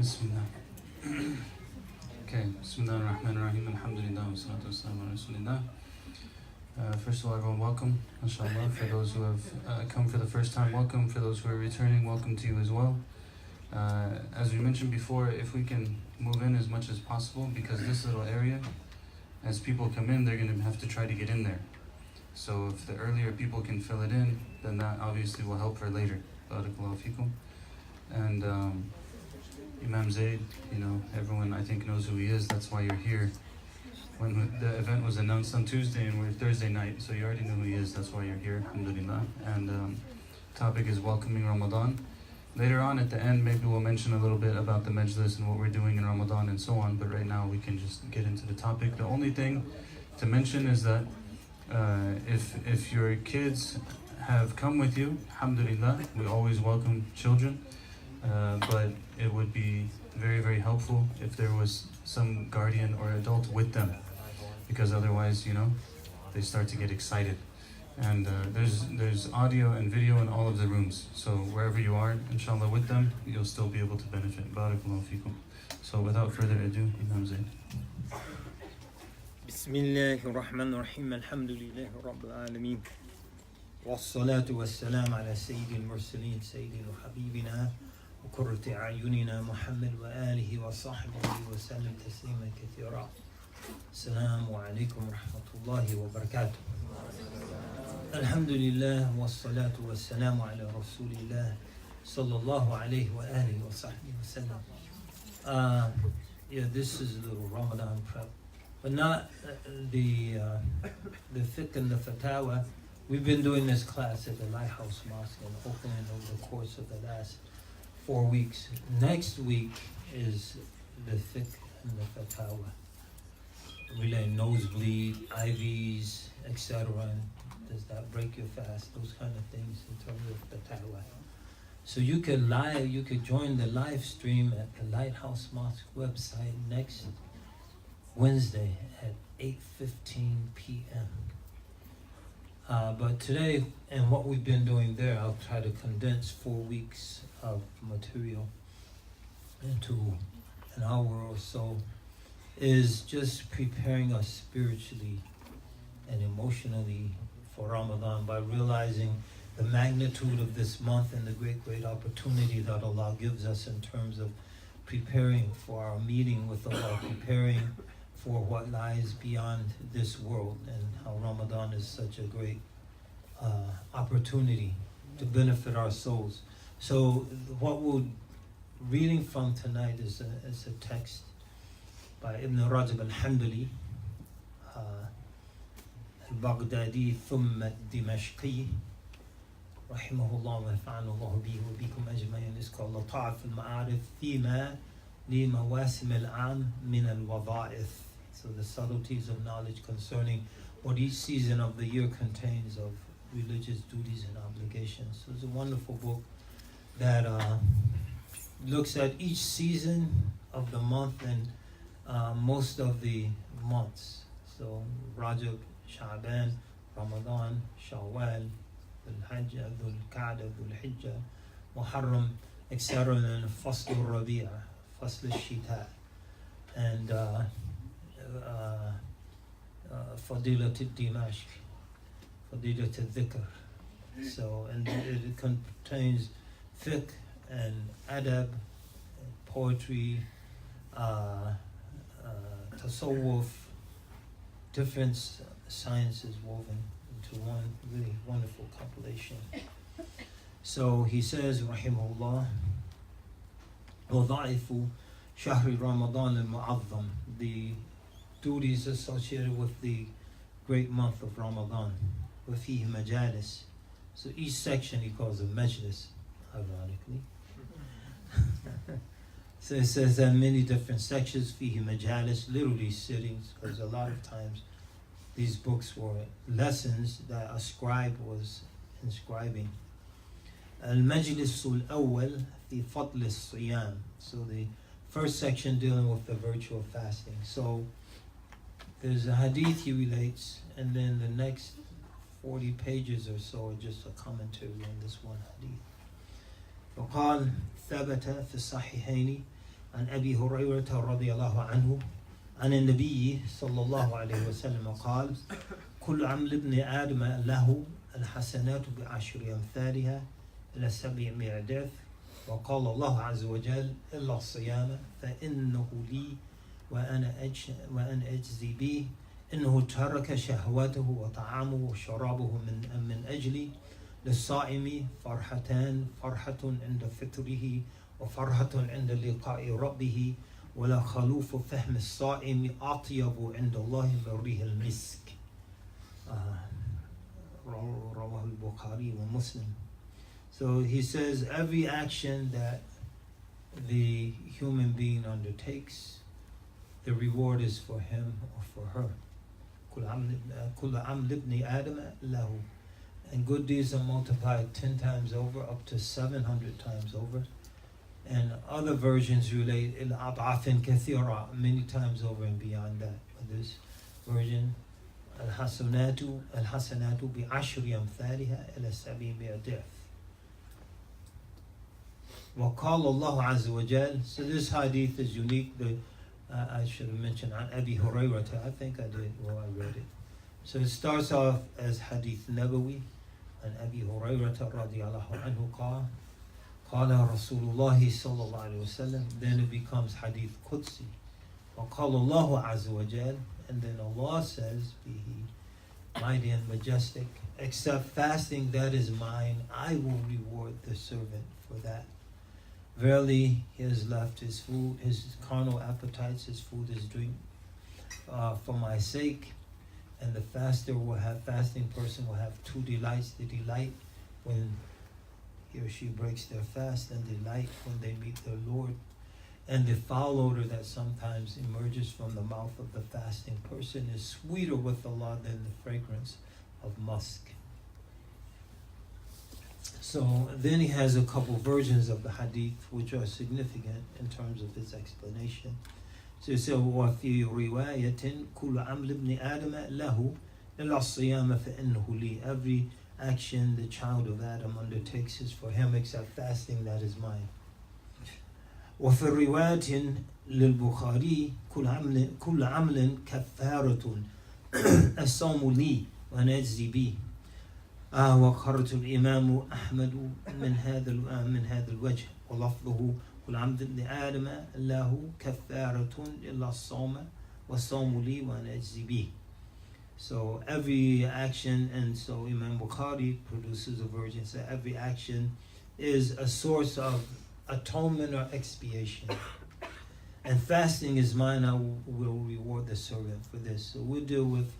Bismillah. Okay, Bismillah ar-Rahman ar-Rahim, alhamdulillah, wa salatu wa salam ala Rasulillah. First of all, everyone, welcome, inshallah. For those who have come for the first time, welcome. For those who are returning, welcome to you as well. As we mentioned before, if we can move in as much as possible, because this little area, as people come in, they're going to have to try to get in there. So if the earlier people can fill it in, then that obviously will help for later. Barakallahu feekum. And Imam Zaid, everyone I think knows who he is, that's why you're here. When the event was announced on Tuesday and we're Thursday night, so you already know who he is, that's why you're here, alhamdulillah. And topic is welcoming Ramadan. Later on at the end, maybe we'll mention a little bit about the majlis and what we're doing in Ramadan and so on, but right now we can just get into the topic. The only thing to mention is that if your kids have come with you, alhamdulillah, we always welcome children, but it would be very, very helpful if there was some guardian or adult with them, because otherwise, they start to get excited. And there's audio and video in all of the rooms, so wherever you are, inshallah, with them, you'll still be able to benefit. Barakallahu feekum. So without further ado, Imam Zaid. Bismillahir Rahmanir Rahim. Alhamdulillahi Rabbil Alameen. والصلاة والسلام على سيد المرسلين سيدنا وحبيبنا وقرة أعيننا محمد وآله وصحبه وسلم تسليما كثيرا. السلام عليكم ورحمة الله وبركاته. الحمد لله والصلاة والسلام على رسول الله صلى الله عليه وآله وصحبه وسلم. This is a little Ramadan prep, but not the fiqh and the fatawa. We've been doing this class at the Lighthouse Mosque in Oakland over the course of the last 4 weeks. Next week is the fiqh and the fatawa, relating nosebleed, IVs, etc. Does that break your fast? Those kind of things in terms of fatawa. So you could join the live stream at the Lighthouse Mosque website next Wednesday at 8:15 p.m. But today, and what we've been doing there, I'll try to condense 4 weeks of material into an hour or so, is just preparing us spiritually and emotionally for Ramadan by realizing the magnitude of this month and the great opportunity that Allah gives us in terms of preparing for our meeting with Allah, preparing for what lies beyond this world, and how Ramadan is such a great opportunity to benefit our souls. So what we're reading from tonight is a text by Ibn Rajab al-Hanbali, al-Baghdadi thumma al-Dimashqi, rahimahullah wa nafa'ana Allah bihi wa bikum ajma'in. It's called Lata'af al-Ma'arif fima li mawasim al-'am min al-wada'if. So the subtleties of knowledge concerning what each season of the year contains of religious duties and obligations. So it's a wonderful book that looks at each season of the month and most of the months. So Rajab, Sha'ban, Ramadan, Shawwal, Dhul-Hajj, Dhul-Qa'dah, Dhul-Hijjah, Muharram, etc. And then Fasl al-Rabi'a, Fasl al-Shita, and Fadilat al-Dimashq, Fadilat al-Dhikr. So, and it contains fiqh and adab, poetry, tasawwuf, different sciences woven into one really wonderful compilation. So he says, rahimahullah, وَضَعِفُ شَهْرِ رَمَضَانِ الْمُعَظَّمِ, the duties associated with the great month of Ramadan. وَفِيهِ مَجَالِسِ, so each section he calls a majlis, ironically. So it says there are many different sections, فِيهِ مَجَالِسِ, literally sittings, because a lot of times these books were lessons that a scribe was inscribing. المجلس الأول في فضل الصيام, so the first section dealing with the virtue of fasting. So there's a hadith he relates, and then the next 40 pages or so are just a commentary on this one hadith. فقال ثبت في الصحيحين عن أبي هريرة رضي الله عنه عن النبي صلى الله عليه وسلم قال كل عمل ابن آدم له الحسنات بعشر أمثالها إلى 700 ضعف وقال الله عز وجل إلا الصيام فإنه لي وأنا أجزي به إنه ترك شهواته وطعامه وشرابه من أجلي للصائم فرحتان فرحة عند فطره وفرحة عند لقاء ربه ولا خلوف فهم الصائم أطيب عند الله من ريح المسك رواه البخاري ومسلم. So he says every action that the human being undertakes, the reward is for him or for her. كل عمل ابن آدم له. And good deeds are multiplied 10 times over, up to 700 times over. And other versions relate إلى أضعاف كثيرة, many times over and beyond that. But this version, الحسنات بعشر أمثالها إلى 700 ضعف. وقال الله عز وجل. So this hadith is unique. I should have mentioned عن أبي هريرة. I think I did while I read it. So it starts off as hadith Nabawi. عن أبي هريرة رضي الله عنه قال قال رسول الله صلى الله عليه وسلم. Then it becomes hadith Qudsi. وقال الله عز وجل. And then Allah says, be He mighty and majestic, except fasting, that is mine, I will reward the servant for that. Verily, he has left his food, his carnal appetites, his food, his drink, for my sake. And the fasting person will have two delights: the delight when he or she breaks their fast, and delight when they meet their Lord. And the foul odor that sometimes emerges from the mouth of the fasting person is sweeter with Allah than the fragrance of musk. So then he has a couple versions of the hadith which are significant in terms of his explanation. So he said, وَفِي رِوَايَةٍ كُلُّ عَمْلِ ابْنِ آدَمَ لَهُ إِلَّا الصِّيَامَ فَإِنَّهُ لِي. Every action the child of Adam undertakes is for him, except fasting, that is mine. وفي الرواية للبخاري كل عمل كفارة الصوم لي وأنا أجزي به. وخرج الإمام أحمد من هذا الوجه ولفظه كل عمل ابن آدم له كفارة إلا الصوم والصوم لي وأنا أجزي به. So every action, and so Imam Bukhari produces a version, so every action is a source of atonement or expiation. And fasting is mine, I will reward the servant for this. So we'll deal with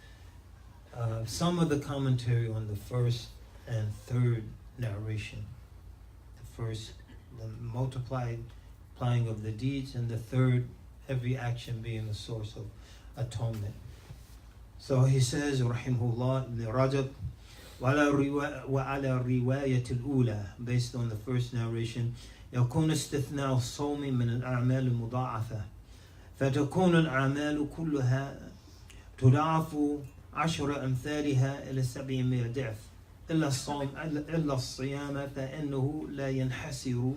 some of the commentary on the first and third narration. The first, the multiplying of the deeds, and the third, every action being a source of atonement. So he says, Rahimahullah, Ibn Rajab, وعلى الرواية الأولى, based on the first narration, يكون استثناء الصوم من الأعمال المضاعفة فتكون الأعمال كلها تضاعف 10 أمثالها إلى 700 ضعف إلا الصيام فإنه لا ينحسر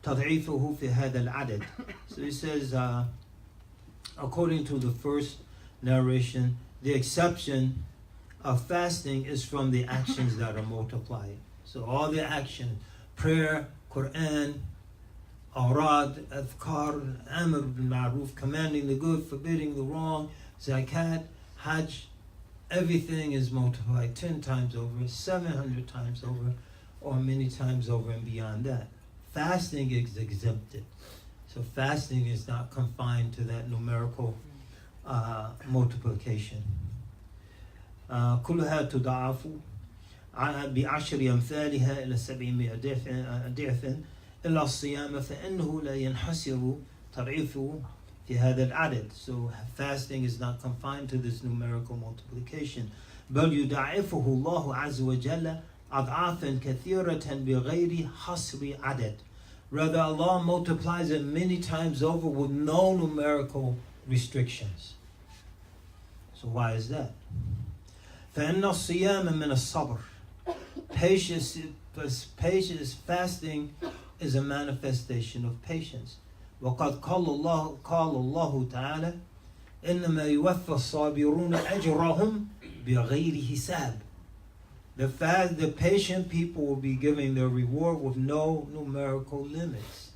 تضعيفه في هذا العدد. So he says, according to the first narration, the exception of fasting is from the actions that are multiplied. So all the action, prayer, Quran, awrad, adhkar, amr bil ma'ruf, commanding the good, forbidding the wrong, zakat, hajj, everything is multiplied 10 times over, 700 times over, or many times over and beyond that. Fasting is exempted. So fasting is not confined to that numerical multiplication. كلها تضاعف بعشر أمثالها إلى 700 ضعف إلا الصيام فإنه لا ينحسر تضعيفه في هذا العدد. So fasting is not confined to this numerical multiplication. بل يضاعفه الله عز وجل أضعافا كثيرة بغير حصر عدد. Rather, Allah multiplies it many times over with no numerical restrictions. So why is that? فإن الصيام من الصبر. Patience, fasting is a manifestation of patience. وقد قال الله تعالى إنما يوفى الصابرون أجرهم بغير حساب. The patient people will be giving their reward with no numerical limits.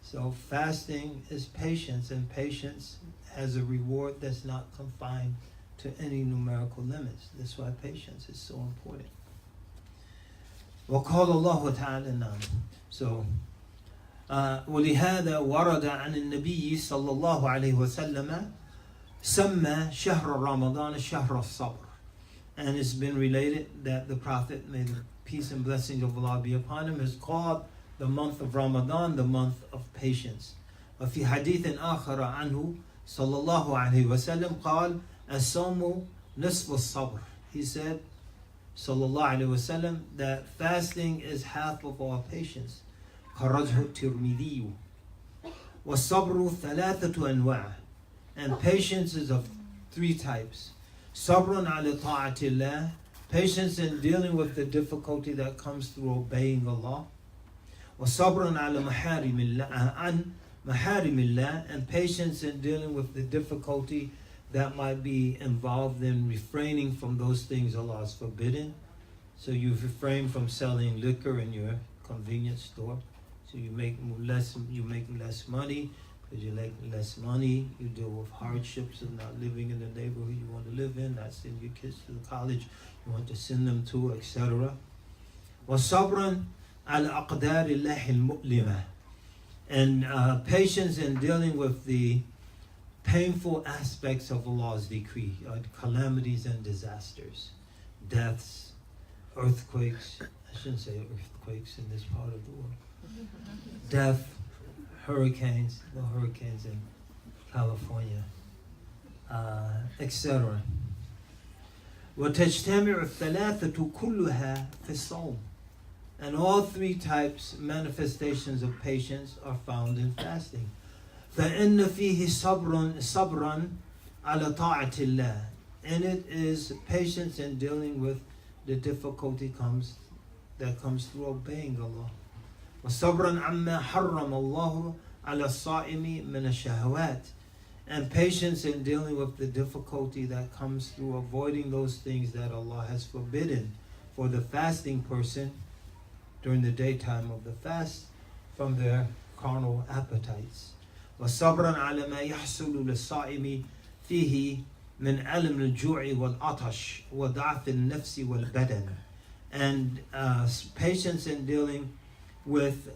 So fasting is patience, and patience has a reward that's not confined to any numerical limits. That's why patience is so important. وقال الله تعالى نعم. So ولهذا ورد عن النبي صلى الله عليه وسلم سمى شهر رمضان شهر الصبر. And it's been related that the Prophet, may the peace and blessings of Allah be upon him, has called the month of Ramadan the month of patience. وفي حديث آخر عنه صلى الله عليه وسلم قال الصوم نصف الصبر. He said, صلى الله عليه وسلم, that fasting is half of all patience. خرجه الترمذي. والصبر ثلاثة أنواع. And patience is of three types. صبر على طاعة الله, patience in dealing with the difficulty that comes through obeying Allah. وصبر على محارم الله, عن محارم الله, and patience in dealing with the difficulty that might be involved in refraining from those things Allah has forbidden. So you refrain from selling liquor in your convenience store. So you make less money. Because you make less money, you deal with hardships of not living in the neighborhood you want to live in, not sending your kids to the college you want to send them to, etc. وَصَبْرًا عَلَى أَقْدَارِ اللَّهِ الْمُؤْلِمَةِ. And patience in dealing with the painful aspects of Allah's decree, calamities and disasters, deaths, earthquakes. I shouldn't say earthquakes in this part of the world. Death, hurricanes, no hurricanes in California, etc. وتجتمع الثلاثة كلها في الصوم. And all three types, manifestations of patience, are found in fasting. فإن فيه صبرا على طاعة الله. And it is patience in dealing with the difficulty that comes through obeying Allah. وصبرا عما حرم الله على الصائم من الشهوات. And patience in dealing with the difficulty that comes through avoiding those things that Allah has forbidden for the fasting person during the daytime of the fast from their carnal appetites. وصبرا على ما يحصل للصائم فيه من ألم الجوع والعطش وضعف النفس والبدن. And patience in dealing with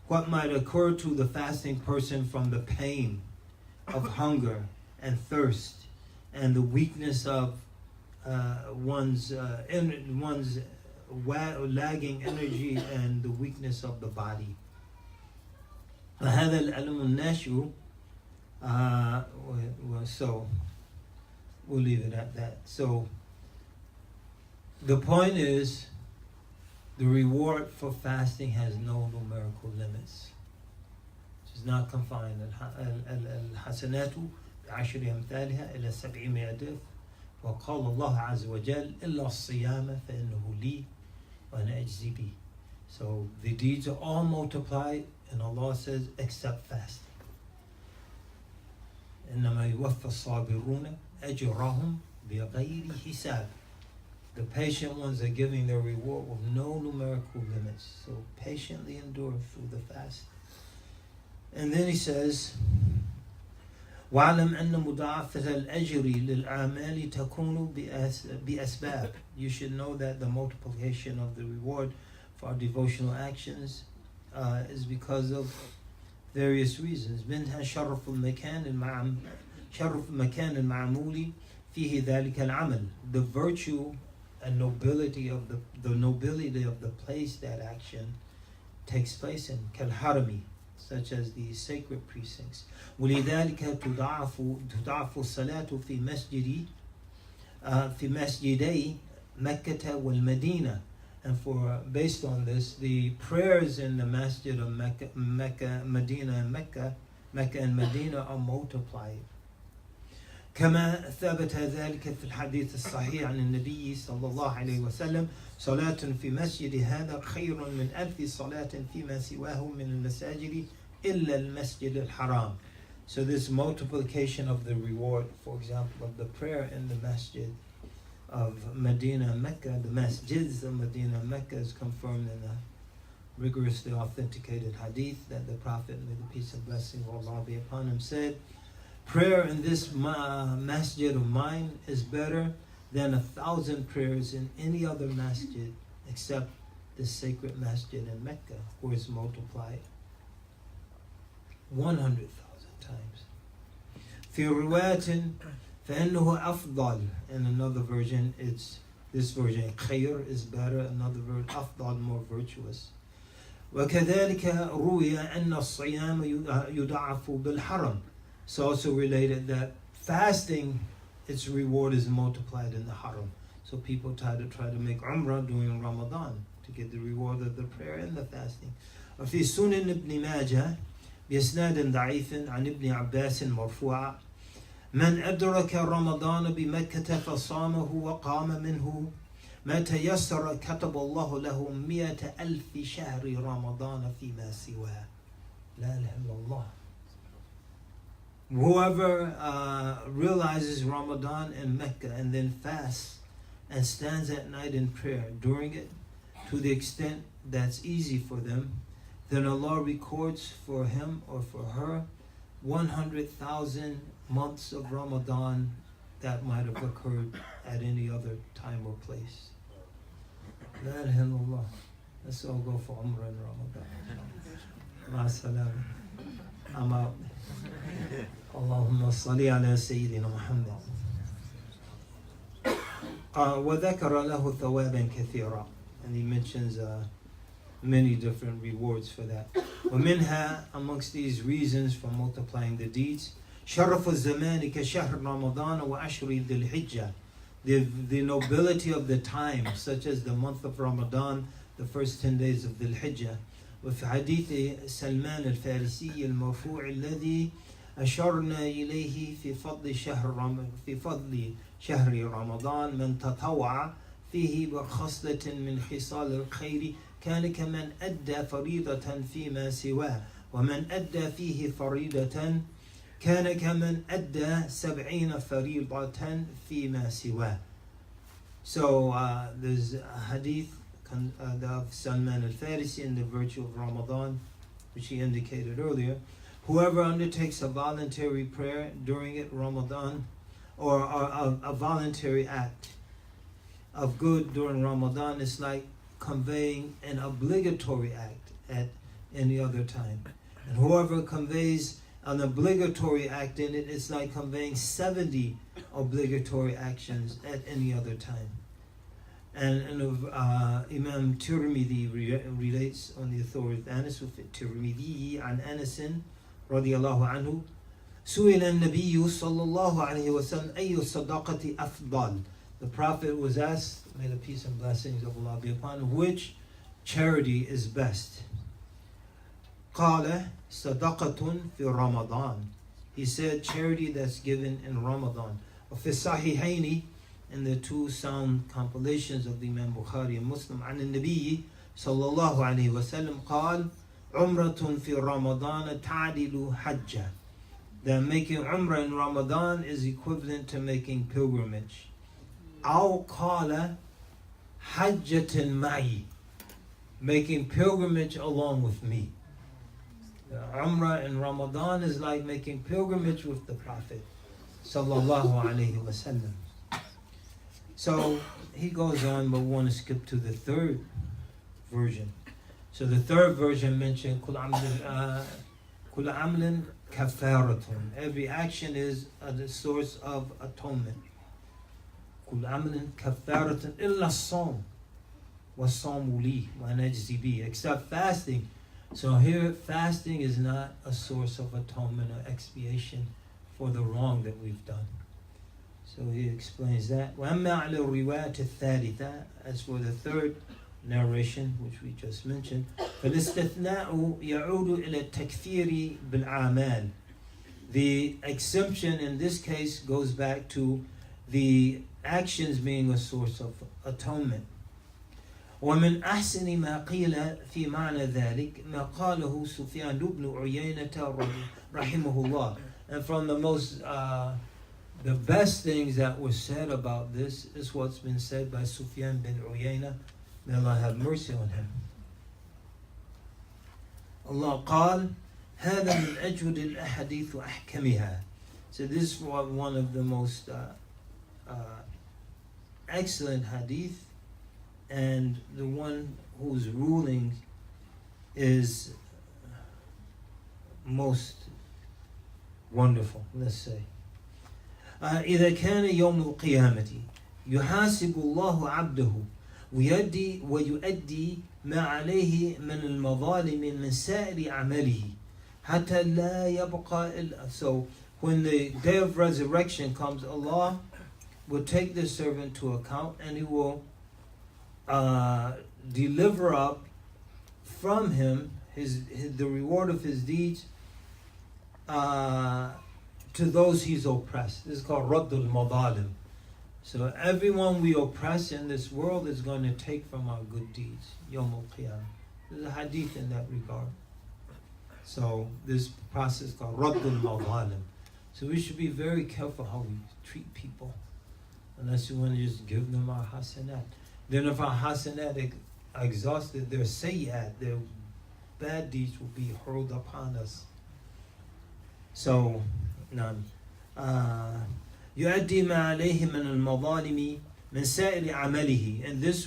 what might occur to the fasting person from the pain of hunger and thirst and the weakness of one's lagging energy and the weakness of the body. فهذا الألم الناشئ. So we'll leave it at that. So the point is, the reward for fasting has no numerical limits. It's not confined. الحسنات بعشر أمثالها إلى 700 ضعف. وقال الله عز وجل إلا الصيام فإنه لي وأنا أجزي به. So the deeds are all multiplied, and Allah says, except fasting. إنما يوفى الصابرون أجرهم بغير حساب. The patient ones are giving their reward with no numerical limits. So patiently endure through the fast. And then he says, وَعَلَمْ أَنَّ مُضَاعَفَةَ الْأَجْرِ لِلْأَعْمَالِ تَكُونُ بِأَسْبَابٍ. You should know that the multiplication of the reward for our devotional actions is because of various reasons. منها شرف المكان المعمول فيه ذلك العمل. The virtue and nobility of the place that action takes place in, كالحرم, such as the sacred precincts. ولذلك تضاعف الصلاة في مسجدي مكة والمدينة. And based on this, the prayers in the masjid of Mecca and Medina are multiplied. كما ثبت ذلك في الحديث الصحيح عن النبي صلى الله عليه وسلم صلاة في مسجد هذا خير من 1000 صلاة فيما سواه من المساجد إلا المسجد الحرام. So this multiplication of the reward, for example, of the prayer in the masjid of Medina and Mecca, the masjids of Medina and Mecca is confirmed in a rigorously authenticated hadith that the Prophet, may the peace and blessing of Allah be upon him, said, prayer in this masjid of mine is better than 1,000 prayers in any other masjid except the sacred masjid in Mecca, where it's multiplied 100,000 times. في رواية فإنه أفضل. In another version, it's this version, خير is better. Another version, أفضل, more virtuous. وكذلك روي أن الصيام يضاعف بالحرم. It's also related that fasting, its reward is multiplied in the haram. So people try to make umrah during Ramadan to get the reward of the prayer and the fasting. وفي سنن ابن ماجه بإسناد ضعيف عن ابن عباس مرفوعا من أدرك رمضان بمكة فصامه وقام منه ما تيسر كتب الله له 100,000 شهر رمضان فيما سواه. لا إله إلا الله. Whoever realizes Ramadan in Mecca and then fasts and stands at night in prayer during it to the extent that's easy for them, then Allah records for him or for her 100,000 months of Ramadan that might have occurred at any other time or place. La ilaha illallah. Let's all go for Umrah in Ramadan. Ma salam. I'm out. Allahumma salli ala Sayyidina Muhammad. وذكر له ثوابا كثيرا. And he mentions many different rewards for that. ومنها, amongst these reasons for multiplying the deeds, شرف الزمان كشهر رمضان وعشر ذي الحجة. The nobility of the time, such as the month of Ramadan, the first 10 days of Dhul Hijjah. وفي حديث سلمان الفارسي المرفوع الذي أشرنا إليه في فضل شهر رمضان من تطوع فيه بخصلة من خصال الخير كان كمن أدى فريضة فيما سواه ومن أدى فيه فريضة كان كمن أدى 70 فريضة فيما سواه. So there's a hadith of Salman al-Farisi in the virtue of Ramadan, which he indicated earlier. Whoever undertakes a voluntary prayer during it, Ramadan, or a voluntary act of good during Ramadan, is like conveying an obligatory act at any other time. And whoever conveys an obligatory act in it, it's like conveying 70 obligatory actions at any other time. And Imam Tirmidhi relates on the authority of Anas with Tirmidhi عن أنس رضي الله عنه سئل النبي صلى الله عليه وسلم أي الصدقة أفضل. The Prophet was asked, may the peace and blessings of Allah be upon him, which charity is best? قال صدقة في رمضان. He said charity that's given in Ramadan. وفي الصحيحين, in the two sound compilations of the Imam Bukhari and Muslim, عن النبي صلى الله عليه وسلم قال عمرة في رمضان تعدل حجة. That making Umrah in Ramadan is equivalent to making pilgrimage. أو قال حجة معي, making pilgrimage along with me. The Umrah in Ramadan is like making pilgrimage with the Prophet sallallahu alaihi wasallam. So he goes on, but we want to skip to the third version. So the third version mentioned كل عمل كفارة. Every action is a source of atonement. كل عمل كفارة إلا الصوم والصوم لي وأنا أجزي به. Except fasting. So here fasting is not a source of atonement or expiation for the wrong that we've done. So he explains that. وأما على الرواية الثالثة, as for the third narration which we just mentioned, فالاستثناء يعود إلى التكفير بالأعمال. The exemption in this case goes back to the actions being a source of atonement. ومن أحسن ما قيل في معنى ذلك ما قاله سفيان بن عيينة رحمه الله. And from the best things that was said about this is what's been said by Sufyan bin Uyayna. May Allah have mercy on him. Allah قال هذا من أجود الأحاديث وأحكمها. So this is one of the most excellent hadith, and the one whose ruling is most wonderful, let's say. إذا كان يوم القيامة يحاسب الله عبده ويؤدي ما عليه من المظالم من سائر عمله حتى لا يبقى إلا. So when the day of resurrection comes, Allah will take the servant to account, and He will deliver up from him the reward of his deeds to those he's oppressed. This is called Raddul Madalim. So everyone we oppress in this world is going to take from our good deeds. Yawm al-Qiyamah. There's a hadith in that regard. So this process is called Raddul Madalim. So we should be very careful how we treat people, unless you want to just give them our hasanat. Then if our hasanat are exhausted, their sayyat, their bad deeds will be hurled upon us. So, يؤدي ما عليه من المظالم من سائر عمله. And this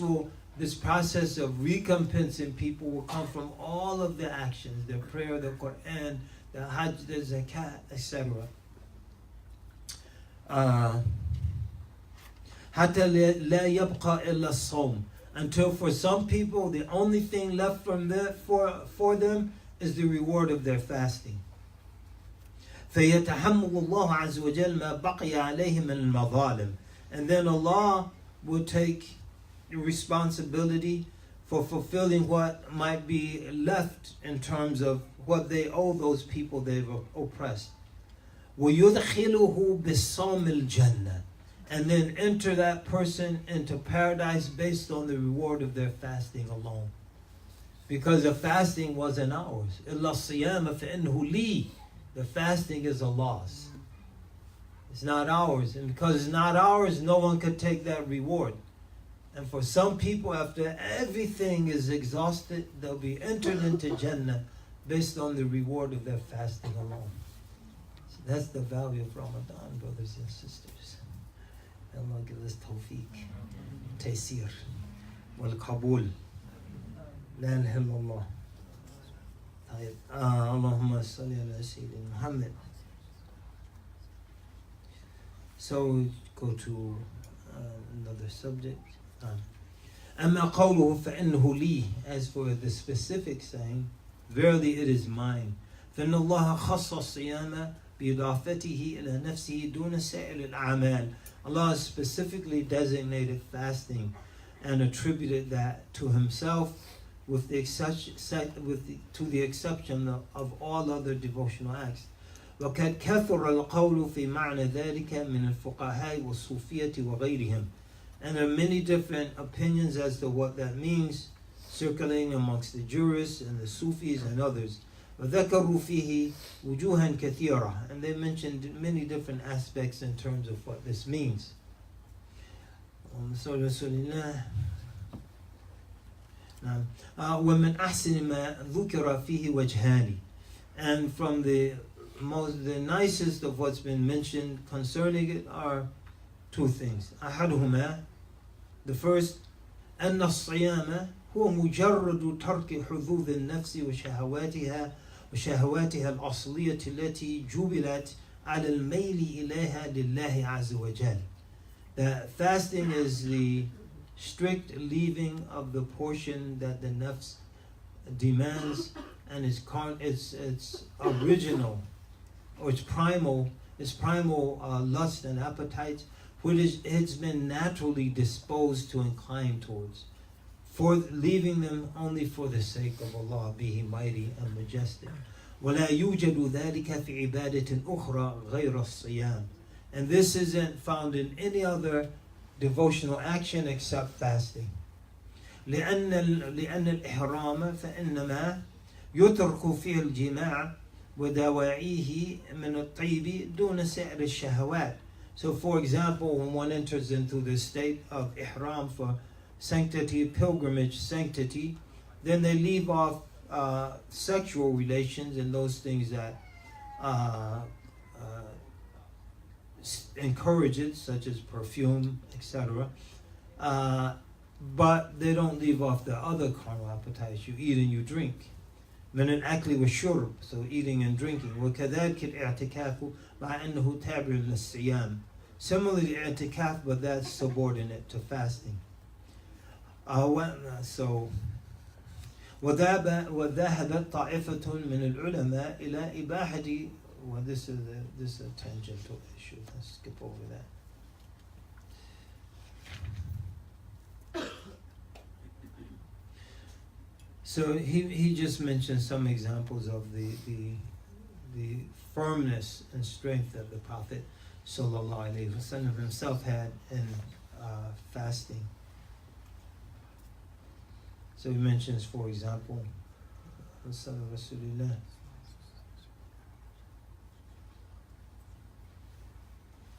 process of recompensing people will come from all of the actions, the prayer, the Quran, the Hajj, the Zakat, etc. حتى لا يبقى إلا الصوم. Until for some people the only thing left from for them is the reward of their fasting. فيتحمل الله عز وجل ما بقي عليه من المظالم. And then Allah will take responsibility for fulfilling what might be left in terms of what they owe those people they've oppressed. ويدخله بالصوم الجنة. And then enter that person into paradise based on the reward of their fasting alone. Because the fasting wasn't ours. إِلَّا الصِّيَامَ فَإِنَّهُ لِي. The fasting is Allah's. It's not ours. And because it's not ours, no one could take that reward. And for some people, after everything is exhausted, they'll be entered into Jannah based on the reward of their fasting alone. So that's the value of Ramadan, brothers and sisters. Allah give us tawfiq, taysir, wal qabul. La ilaha illallah. Allahumma salli ala Sayyidina Muhammad. So we go to another subject. أما قوله فإنه لي. As for the specific saying, verily it is mine. فإن الله خص الصيام بإضافته إلى نفسه دون سائر الأعمال. Allah specifically designated fasting and attributed that to Himself with the exception of all other devotional acts. وَقَدْ كَثُرَ الْقَوْلُ فِي مَعْنَى ذَلِكَ مِنَ الْفُقَهَاءِ وَالصُّوفِيَّةِ وَغَيْرِهِمْ. And there are many different opinions as to what that means, circulating amongst the jurists and the Sufis and others. وَذَكَرُوا فِيهِ وُجُوهًا كَثِيرًا. And they mentioned many different aspects in terms of what this means. وَمِنْ أَحْسِنِ مَا ذُكِرَ فِيهِ وَجْهَانِ. And from the nicest of what's been mentioned concerning it are two things. أحدهما, the first, أن الصيام هو مجرد ترك حظوظ النفس وشهواتها الأصلية التي جبلت على الميل إليها لله عز وجل. That fasting is the strict leaving of the portion that the nafs demands, and its original or its primal lust and appetite, which it's been naturally disposed to incline towards, for leaving them only for the sake of Allah, be He mighty and majestic. وَلَا يُوجَدُ ذَلِكَ فِي عِبَادَةٍ أُخْرَى غَيْرَ الصِّيَامِ. And this isn't found in any other devotional action except fasting. لأن الإحرام فإنما يترك فيه الجماع ودواعيه من الطيب دون سائر الشهوات. So for example, when one enters into the state of ihram for sanctity, pilgrimage sanctity, then they leave off sexual relations and those things that encourage it, such as perfume, etc. But they don't leave off the other carnal appetites. You eat and you drink. من الأكل والشرب, so eating and drinking. وكذلك الاعتكاف مع أنه تابع للصيام. Similarly, i'tikaf, but that's subordinate to fasting. So وذهبت طائفة من العلماء إلى إباحة. Well, this is a tangential issue. Let's skip over that. So he just mentioned some examples of the firmness and strength that the Prophet sallallahu alaihi wasallam himself had in fasting. So he mentions, for example, Rasulullah.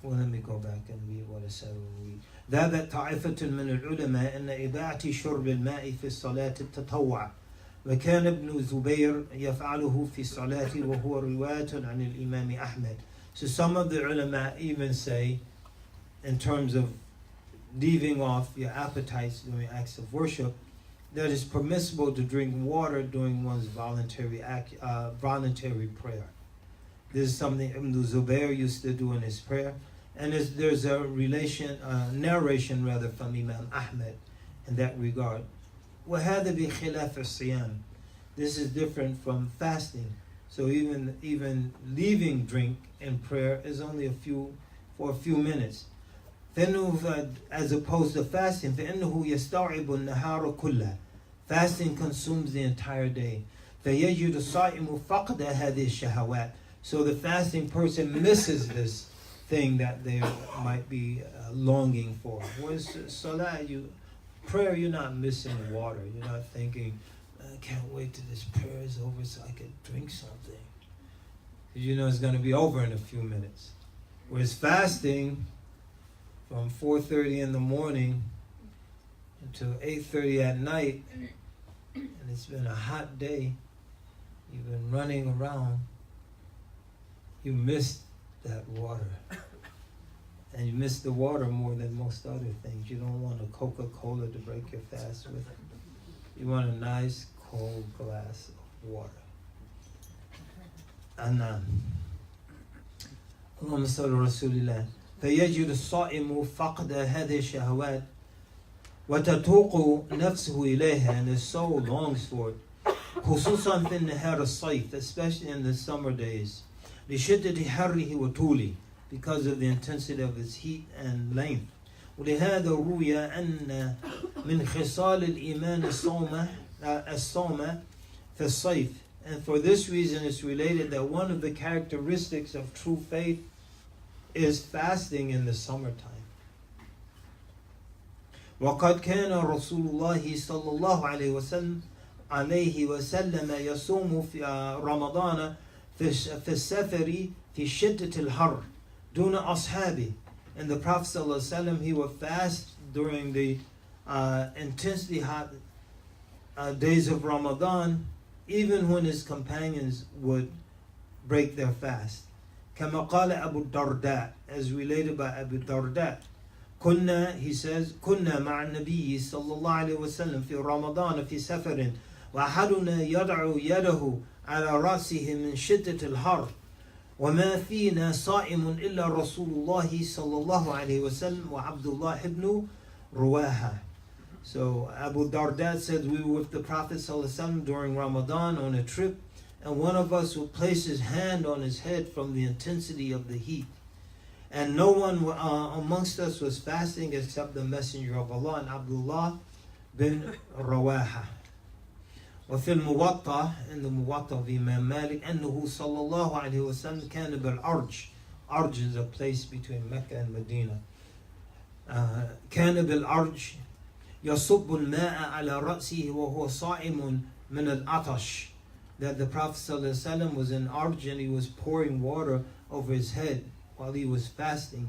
Well, let me go back and read what it said when we. ذهبت طائفة من العلماء أن إباحة شرب الماء في الصلاة التطوع وكان ابن زبير يفعله في الصلاة وهو رواية عن الإمام أحمد. So some of the ulama even say, in terms of leaving off your appetites during acts of worship, that it's permissible to drink water during one's voluntary prayer. This is something Ibn Zubayr used to do in his prayer. And there's a narration from Imam Ahmed in that regard. وَهَذَا بِخِلَافِ الصِّيَامِ. This is different from fasting. So even leaving drink in prayer is only for a few minutes. As opposed to fasting, فَإِنَّهُ يَسْتَوْعِبُ النَّهَارَ كُلَّهُ. Fasting consumes the entire day. فَيَجِدُ الصَّائِمُ فَقْدَ هَذِهِ الشَّهَوَاتِ. So the fasting person misses this thing that they might be longing for. Whereas salah, prayer, you're not missing water. You're not thinking, I can't wait till this prayer is over so I can drink something. Because you know it's going to be over in a few minutes. Whereas fasting, from 4:30 in the morning until 8:30 at night, and it's been a hot day, you've been running around, you missed that water. And you miss the water more than most other things. You don't want a Coca-Cola to break your fast with. You want a nice cold glass of water. Anam. اللهم صل على رسول الله. فيجد الصائم فقد هذه الشهوات وتتوق نفسه إليها, and his soul longs for it. خصوصا في النهار الصيف, especially in the summer days. لشدة حره وطوله, because of the intensity of its heat and length. ولهذا روي أن من خصال الإيمان الصوم في الصيف. And for this reason it's related that one of the characteristics of true faith is fasting in the summertime. وقد كان رسول الله صلى الله عليه وسلم يصوم في رمضان في السفر في شدة الحر دون أصحابه. And the Prophet ﷺ, he would fast during the intensely hot days of Ramadan, even when his companions would break their fast. كما قال أبو الدرداء, as related by Abu Darda. كنا, he says, كنا مع النبي صلى الله عليه وسلم في رمضان في سفر وأحدنا يضع يده على رأسه من شدة الحر وما فينا صائم إلا رسول الله صلى الله عليه وسلم وعبد الله ibn رواحة. So Abu Darda said we were with the Prophet صلى الله عليه وسلم during Ramadan on a trip, and one of us would place his hand on his head from the intensity of the heat. And no one amongst us was fasting except the Messenger of Allah and Abdullah bin Rawaha. وفي الموطأ, in the Muwatta of Imam Malik, أنه صلى الله عليه وسلم كان بالأرج. Arj is a place between Mecca and Medina. كان بالأرج يصب الماء على رأسه وهو صائم من العطش. That the Prophet ﷺ was in Arj and he was pouring water over his head while he was fasting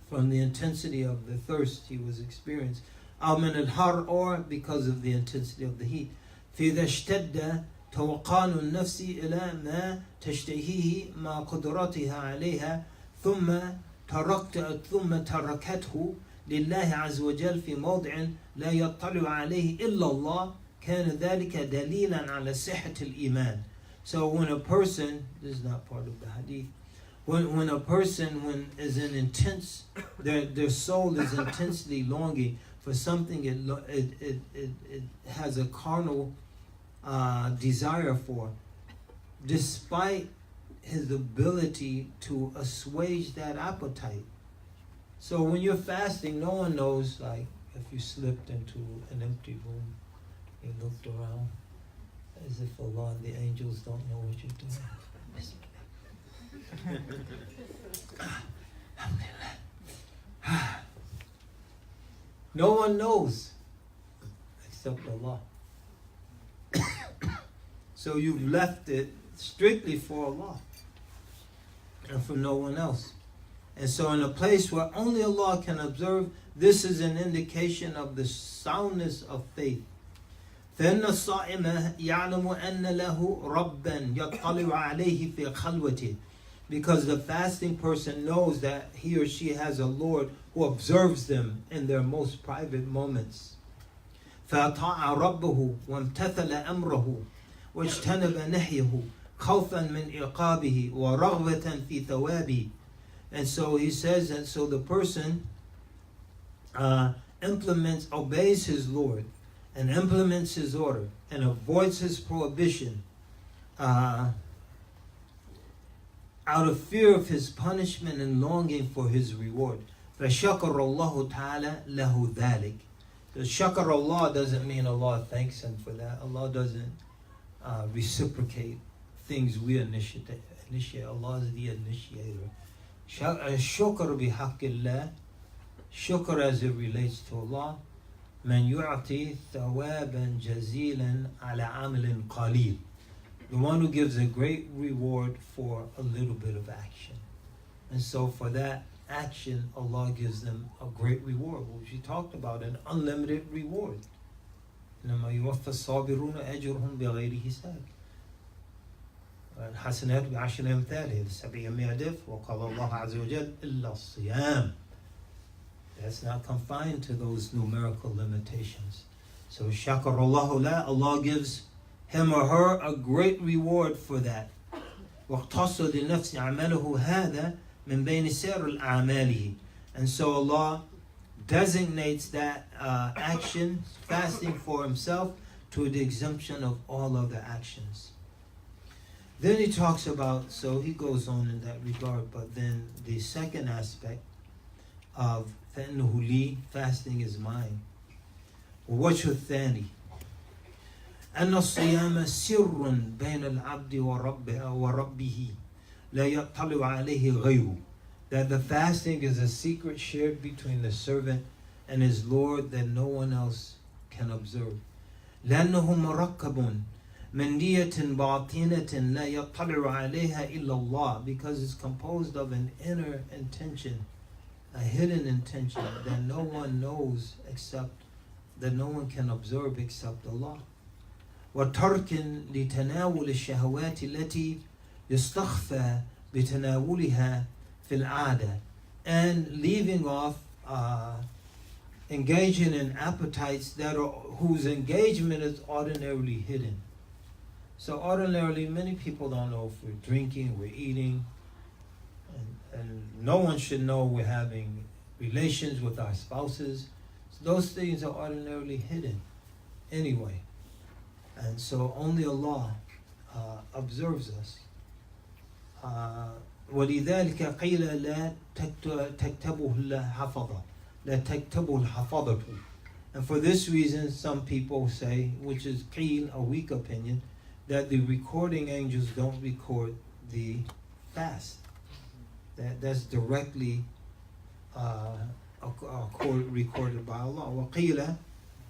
from the intensity of the thirst he was experiencing. أو من الحر, or because of the intensity of the heat. فإذا اشتد توقان النفس إلى ما تشتهيه مع قدرتها عليها ثم تركته لله عز وجل في موضع لا يطلع عليه إلا الله كان ذلك دليلا على صحة الإيمان. So when a person, this is not part of the hadith, when a person is in intense, their soul is intensely longing for something it has a carnal desire for, despite his ability to assuage that appetite. So when you're fasting, no one knows, like if you slipped into an empty room, you looked around as if Allah and the angels don't know what you're doing. No one knows except Allah. So you've left it strictly for Allah and for no one else. And so in a place where only Allah can observe, this is an indication of the soundness of faith. فإن الصائم يعلم أن له ربا يطلع عليه في خلوته. Because the fasting person knows that he or she has a Lord who observes them in their most private moments. فأطاع ربه وامتثل أمره واجتنب نهيه خوفا من عقابه ورغبة في ثوابه. And so he says that so the person obeys his Lord and implements his order and avoids his prohibition out of fear of his punishment and longing for his reward. فَشَكَرَ اللَّهُ تَعَالَى لَهُ ذَلِكَ. The shakar Allah doesn't mean Allah thanks him for that. Allah doesn't reciprocate things we initiate. Allah is the initiator. Shukr bihaqillah, shukr as it relates to Allah, man yu'ati thawaban jazilan ala amalin qalil. The one who gives a great reward for a little bit of action. And so for that action, Allah gives them a great reward, which we talked about, an unlimited reward. إنما يوفى الصابرون أجرهم بغير حساب. الحسنات بعشر أمثالها 700 ضعف وقال الله عز وجل إلا الصيام. That's not confined to those numerical limitations. So شكر الله له, Allah gives him or her a great reward for that. واختص لنفس عمله هذا من بين سائر الأعمال. And so Allah designates that action, fasting, for himself to the exemption of all other actions. Then he talks about, so he goes on in that regard, but then the second aspect of فَإِنَّهُ لِي, fasting is mine. وَوَجْهُ الثَّانِي أَنَّ الصِّيَامَ سِرٌ بَيْنَ الْعَبْدِ وَرَبِّهِ لَا يَطَّلِعُ عَلَيْهِ غَيْرُهُ. That the fasting is a secret shared between the servant and his Lord that no one else can observe. لأنه مركب من نية باطنة لا يطلع عليها إلا الله. Because it's composed of an inner intention, a hidden intention that no one knows except, that no one can observe except Allah. وترك لتناول الشهوات التي يستخفى بتناولها في العادة. And leaving off engaging in appetites whose engagement is ordinarily hidden. So ordinarily, many people don't know if we're drinking, we're eating, and no one should know we're having relations with our spouses. So those things are ordinarily hidden anyway. And so only Allah observes us. ولذلك قيل لا تكتبه الحفظة لا تكتبه الحفظة. And for this reason, some people say, which is qeel, a weak opinion, that the recording angels don't record the fast. That's directly recorded by Allah. وَقِيلَ,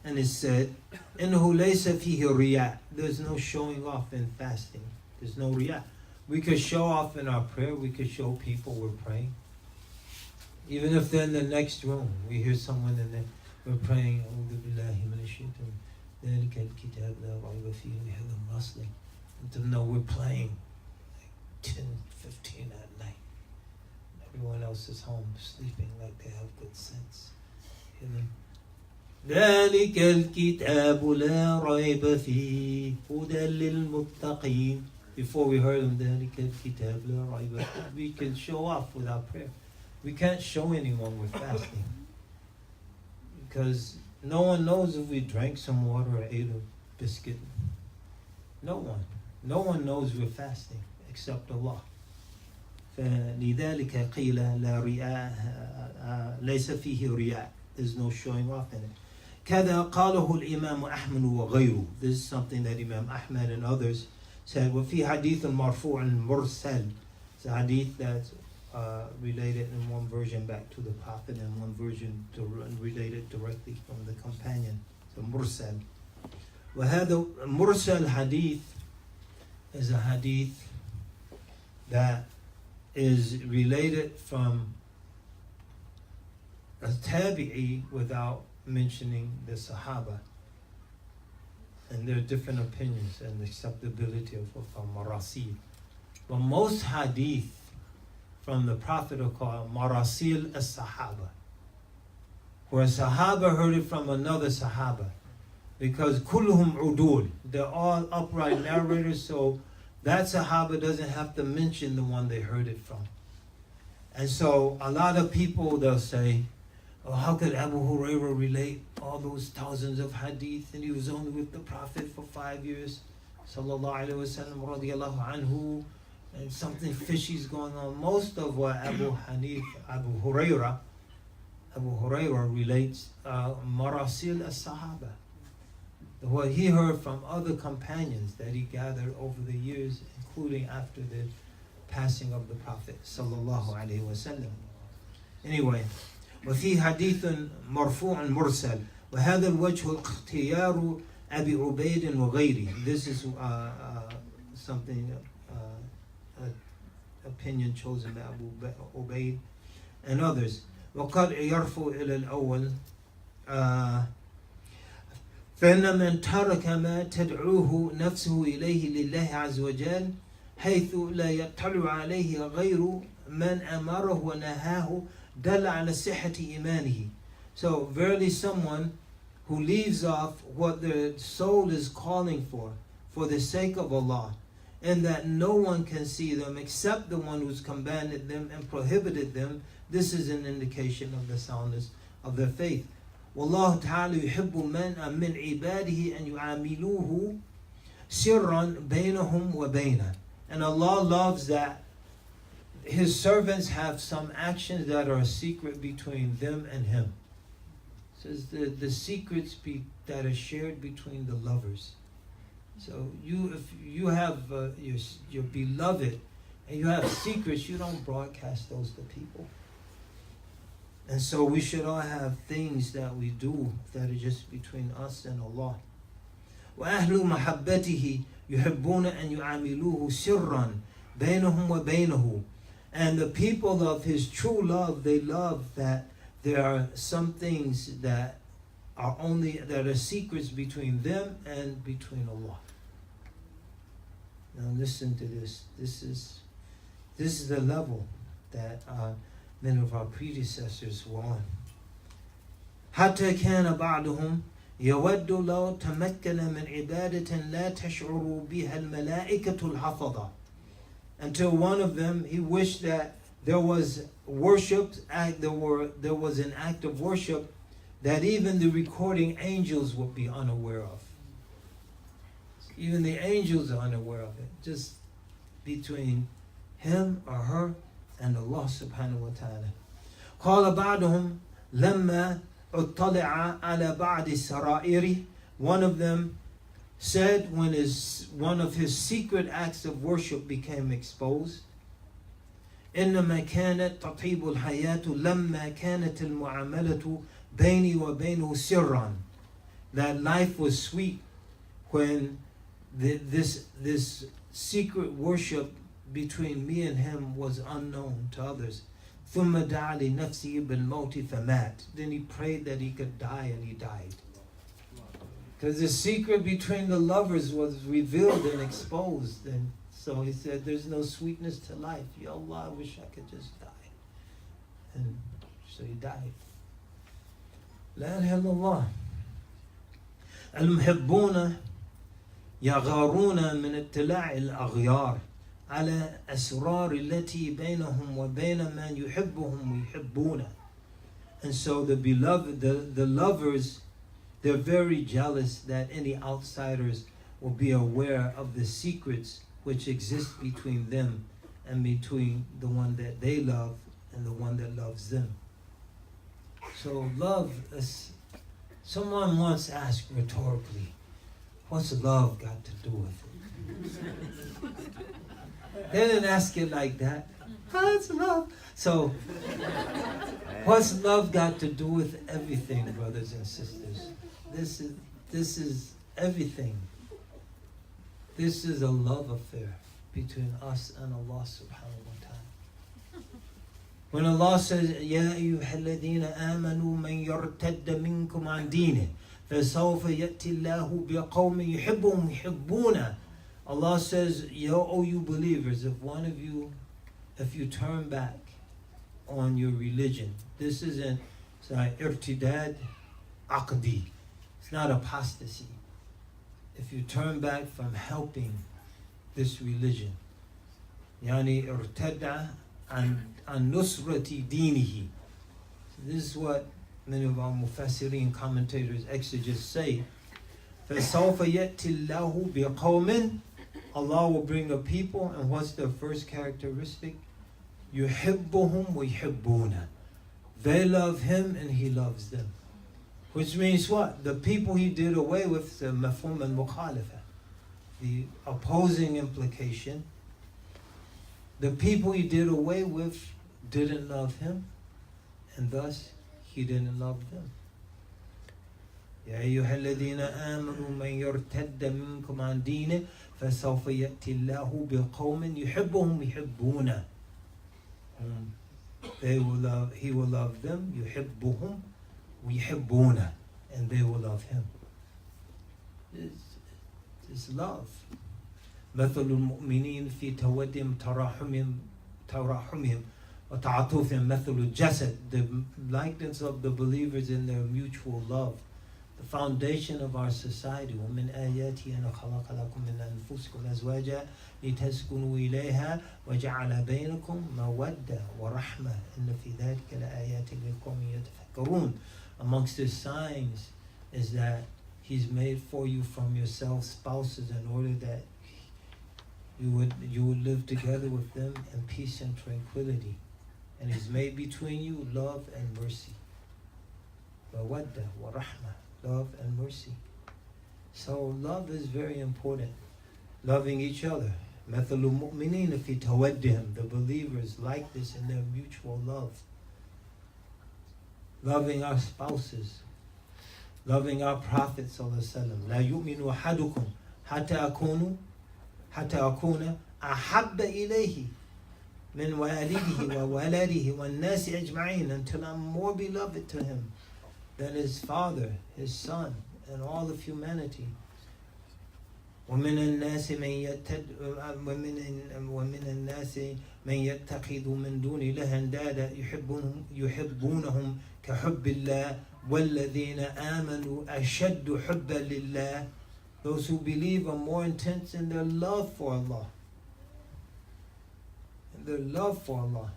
and it said, إِنَّهُ لَيْسَ فِيهِ رِيَاء. There's no showing off in fasting. There's no riyah. We could show off in our prayer. We could show people we're praying. Even if they're in the next room, we hear someone in there, we're praying, أعوذ بالله من الشيطان ذلك الكتاب لا ريب فيه. We hear them rustling. And to know we're playing like 10, 15 at night. Everyone else is home sleeping like they have good sense. Hear them. ذلك الكتاب لا ريب فيه هدى للمتقين. Before we heard them, ذلك الكتاب لا ريب فيه. We can show off with our prayer. We can't show anyone we're fasting. Because no one knows if we drank some water or ate a biscuit. No one. No one knows we're fasting except Allah. فلذلك قيل لا رياء ليس فيه رياء. There's no showing off in it. كذا قاله الإمام أحمد وغيره. This is something that Imam Ahmad and others said. وفي حديث مرفوع مرسل. It's a hadith that's related in one version back to the Prophet and one version related directly from the companion. So mursal. وهذا mursal hadith is a hadith that is related from a tabi'i without mentioning the Sahaba. And there are different opinions and acceptability of marasil. But most hadith from the Prophet are called marasil as-Sahaba, where a Sahaba heard it from another Sahaba, because kulluhum udul, they're all upright narrators, so that Sahaba doesn't have to mention the one they heard it from. And so a lot of people, they'll say, oh, how could Abu Hurairah relate all those thousands of hadith and he was only with the Prophet for 5 years, sallallahu alaihi wasallam, radiyallahu anhu, and something fishy is going on. Most of what Abu Hurairah relates marasil as-Sahaba, what he heard from other companions that he gathered over the years, including after the passing of the Prophet sallallahu alaihi wasallam. Anyway, وفي حديث مرفوع مرسل وهذا الوجه اختيار أبي عبيد وغيره. This is something opinion chosen by Abu Ubaid and others. وقد يرفع إلى الأول فإن من ترك ما تدعوه نفسه إليه لله عز وجل حيث لا يطلع عليه غير من أمره ونهاه دل على صحة إيمانه. So verily someone who leaves off what the soul is calling for the sake of Allah, and that no one can see them except the one who's commanded them and prohibited them, this is an indication of the soundness of their faith. والله تعالى يحب من عباده أن يعاملوه سرا بينهم وبينه. And Allah loves that His servants have some actions that are a secret between them and Him. It says the secrets that are shared between the lovers. So if you have your beloved and you have secrets, you don't broadcast those to people. And so we should all have things that we do that are just between us and Allah. وَأَهْلُ مَحَبَّتِهِ يُحِبُّونَ أَن يُعَامِلُوهُ سِرًّا بَيْنَهُمْ وَبَيْنَهُ. And the people of His true love, they love that there are some things that are secrets between them and between Allah. Now listen to this. This is the level that many of our predecessors were on. حتى كان بعضهم يود لو تمكن من عبادة لا تشعر بها الملائكة الحفظة. Until one of them, he wished that there was worship, there was an act of worship that even the recording angels would be unaware of. Even the angels are unaware of it. Just between him or her and Allah subhanahu wa ta'ala. قال بعضهم لما اطلع على بعض السرائر. One of them said when one of his secret acts of worship became exposed. إنما كانت تطيب الحياة لما كانت المعاملة بيني وبينه سرا. That life was sweet when this secret worship between me and him was unknown to others. ثم دعا لنفسه بالموت فمات. Then he prayed that he could die, and he died. Because the secret between the lovers was revealed and exposed. And so he said, there's no sweetness to life. Ya Allah, I wish I could just die. And so he died. لا إله إلا الله. المحبون يغارون من اطلاع الأغيار على أسرار التي بينهم وبين من يحبهم ويحبونه. And so the beloved, the lovers, they're very jealous that any outsiders will be aware of the secrets which exist between them and between the one that they love and the one that loves them. So love is, someone once asked rhetorically, what's love got to do with it? They didn't ask it like that. What's love? So, what's love got to do with everything, brothers and sisters? This is everything. This is a love affair between us and Allah subhanahu wa ta'ala. When Allah says, يَا أَيُّهَا الَّذِينَ آمَنُوا مَنْ يَرْتَدَّ مِنْكُمْ عَنْ دِينِهِ فَسَوْفَ يَأْتِي اللَّهُ بِقَوْمٍ يُحِبُّهُمْ يُحِبُّونَ. Allah says, O you believers, if you turn back on your religion, this isn't irtidad aqdi. It's not apostasy. If you turn back from helping this religion, yani irtada an nusrati dinihi. This is what many of our mufassirin, commentators, exegetes say. فَسَوْفَ يَأْتِ اللَّهُ بِقَوْمٍ. Allah will bring a people, and what's their first characteristic? يُحِبُّهُمْ وَيُحِبُّونَ. They love him and he loves them. Which means what? The people he did away with, the mafhum al-mukhalafa, the opposing implication. The people he did away with didn't love him, and thus he didn't love them. يا أيها الذين آمنوا من يرتد منكم عن دينه فسوف يأتي الله بقوم يحبهم يحبونه. They will love, he will love them, يحبهم ويحبونه, and they will love him. It's love. مثل المؤمنين في تودهم تراحمهم وتعاطفهم مثل الجسد. The likeness of the believers in their mutual love. The foundation of our society. ومن آياته أن خلق لكم من أنفسكم أزواجا لتسكنوا إليها وجعل بينكم مودة ورحمة إن في ذلك لآيات لقوم يتفكرون. Amongst his signs is that he's made for you from yourself spouses in order that you would live together with them in peace and tranquility. And he's made between you love and mercy. Mawadda wa rahmah, love and mercy. So love is very important. Loving each other. مثل المؤمنين في تودهم. The believers like this in their mutual love. Loving our spouses. Loving our Prophet sallallahu alaihi wasallam. لا يؤمن أحدكم حتى أكون أحب إليه من والده وولده والناس أجمعين, until I'm more beloved to him than his father, his son, and all of humanity. ومن الناس من يتخذ من دون الله أندادا يحبونهم كحب الله والذين آمنوا أشد حبا لله. Those who believe are more intense in their love for Allah. In their love for Allah.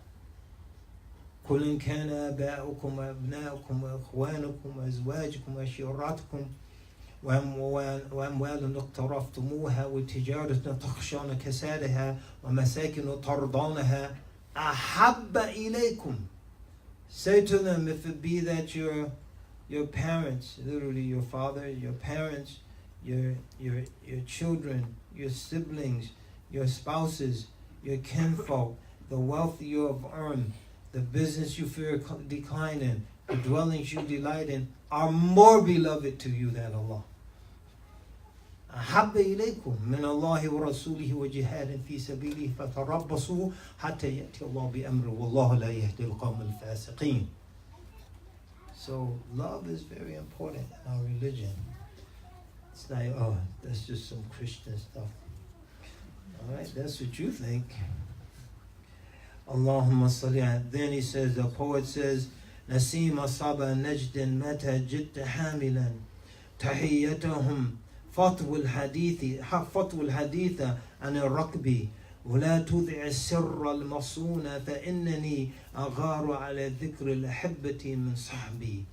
قل إن كان آباؤكم وأبناؤكم وإخوانكم وأزواجكم وعشيرتكم وأموال اقترفتموها وتجارة تخشون كسادها ومساكن ترضونها أحب إليكم. Say to them, if it be that your parents, literally your father, your parents, your children, your siblings, your spouses, your kinfolk, the wealth you have earned, the business you fear declining, the dwellings you delight in, are more beloved to you than Allah. أحب إليكم من الله ورسوله وجهاد في سبيله فتربصوا حتى يأتي الله بأمره والله لا يهدي القوم الفاسقين. So love is very important in our religion. It's like, oh, that's just some Christian stuff. All right, that's what you think. Allahumma salli ala. Then he says, the poet says, نسيم صبا نجد متى جئت حاملا تحيتهم فطو الحديث عن الركب ولا تذع السر المصون فإنني أغار على ذكر الأحبة من صحبي.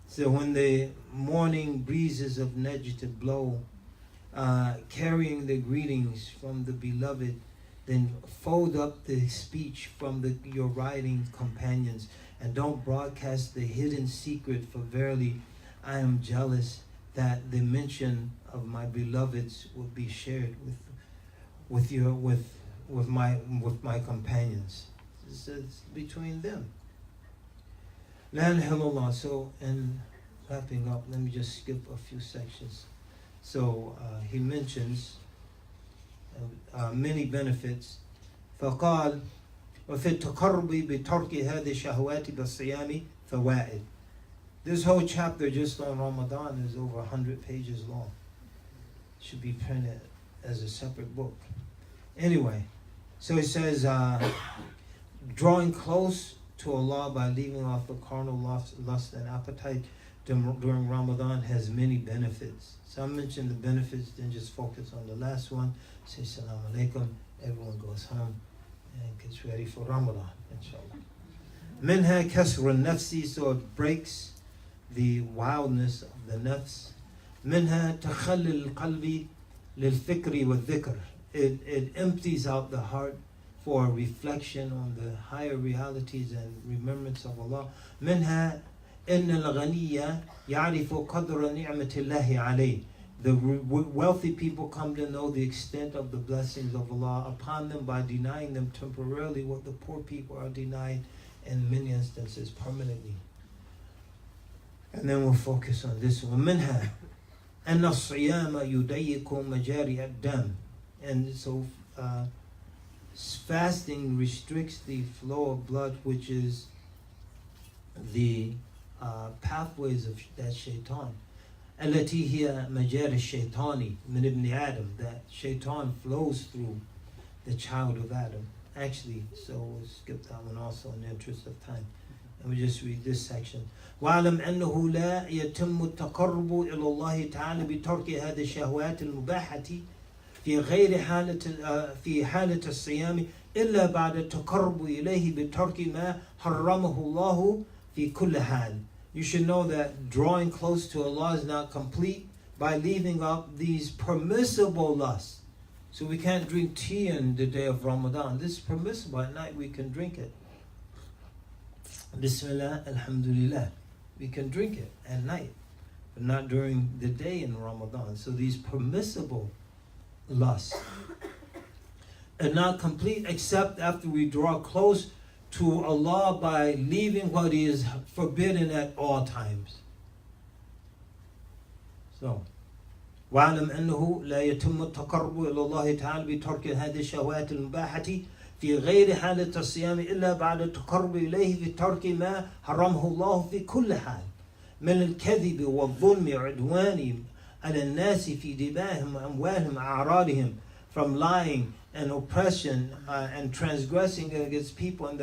So when the morning breezes of Najd blow, carrying the greetings from the beloved, then fold up the speech from your riding companions, and don't broadcast the hidden secret, for verily I am jealous that the mention of my beloveds will be shared with my companions. It's between them. La ilaha illallah. So, in wrapping up, let me just skip a few sections. So he mentions many benefits. فقال وفي التقرب بترك هذه الشهوات بالصيام فوائد. This whole chapter just on Ramadan is over 100 pages long. It should be printed as a separate book. Anyway, so he says, drawing close to Allah by leaving off the carnal lust and appetite during Ramadan has many benefits. So I mentioned the benefits, then just focus on the last one. Say salam alaikum. Everyone goes home and gets ready for Ramadan, inshallah. Minha kasr al-nafsi, so it breaks the wildness of the nafs. Minha takhalli al-qalbi lil-fikri wal-dhikr. It empties out the heart for reflection on the higher realities and remembrance of Allah. Minha inna al-ghaniya ya'rifu qadra ni'matillahi alayh. The wealthy people come to know the extent of the blessings of Allah upon them by denying them temporarily what the poor people are denied in many instances permanently. And then we'll focus on this one. Minha anna as-siyama yudayiku majari ad-dam. And so fasting restricts the flow of blood, which is the pathways of that shaitan. التي هي مجاري الشيطاني من ابن آدم, that shaitan flows through the child of Adam. Actually, so we'll skip that one also in the interest of time. And we just read this section. وَاعْلَمْ أَنَّهُ لَا يَتِمُّ التَّقَرُّبُ إِلَى اللَّهِ تَعَالَى بِتَرْكِ هَذِهِ الشَّهْوَاتِ الْمُبَاحَةِ في حالة الصيام إلا بعد التقرب إليه بترك ما حرمه الله في كل حال. You should know that drawing close to Allah is not complete by leaving up these permissible lusts. So we can't drink tea in the day of Ramadan. This is permissible. At night we can drink it. Bismillah, alhamdulillah. We can drink it at night, but not during the day in Ramadan. So these permissible lusts are not complete except after we draw close to Allah by leaving what is forbidden at all times. So, وَاعْلَمْ أَنَّهُ لَا يَتِمُّ التَّقَرُّبُ إِلَى اللَّهِ تَعَالَى بِتَرْكِ هَذِهِ الشَّهْوَاتِ الْمُبَاحَةِ في غير حالة الصيام إلا بعد التقرب إليه بترك ما حرمه الله في كل حال من الكذب والظلم وعدوان على الناس في دمائهم وأموالهم وأعراضهم, from lying and oppression and transgressing against people and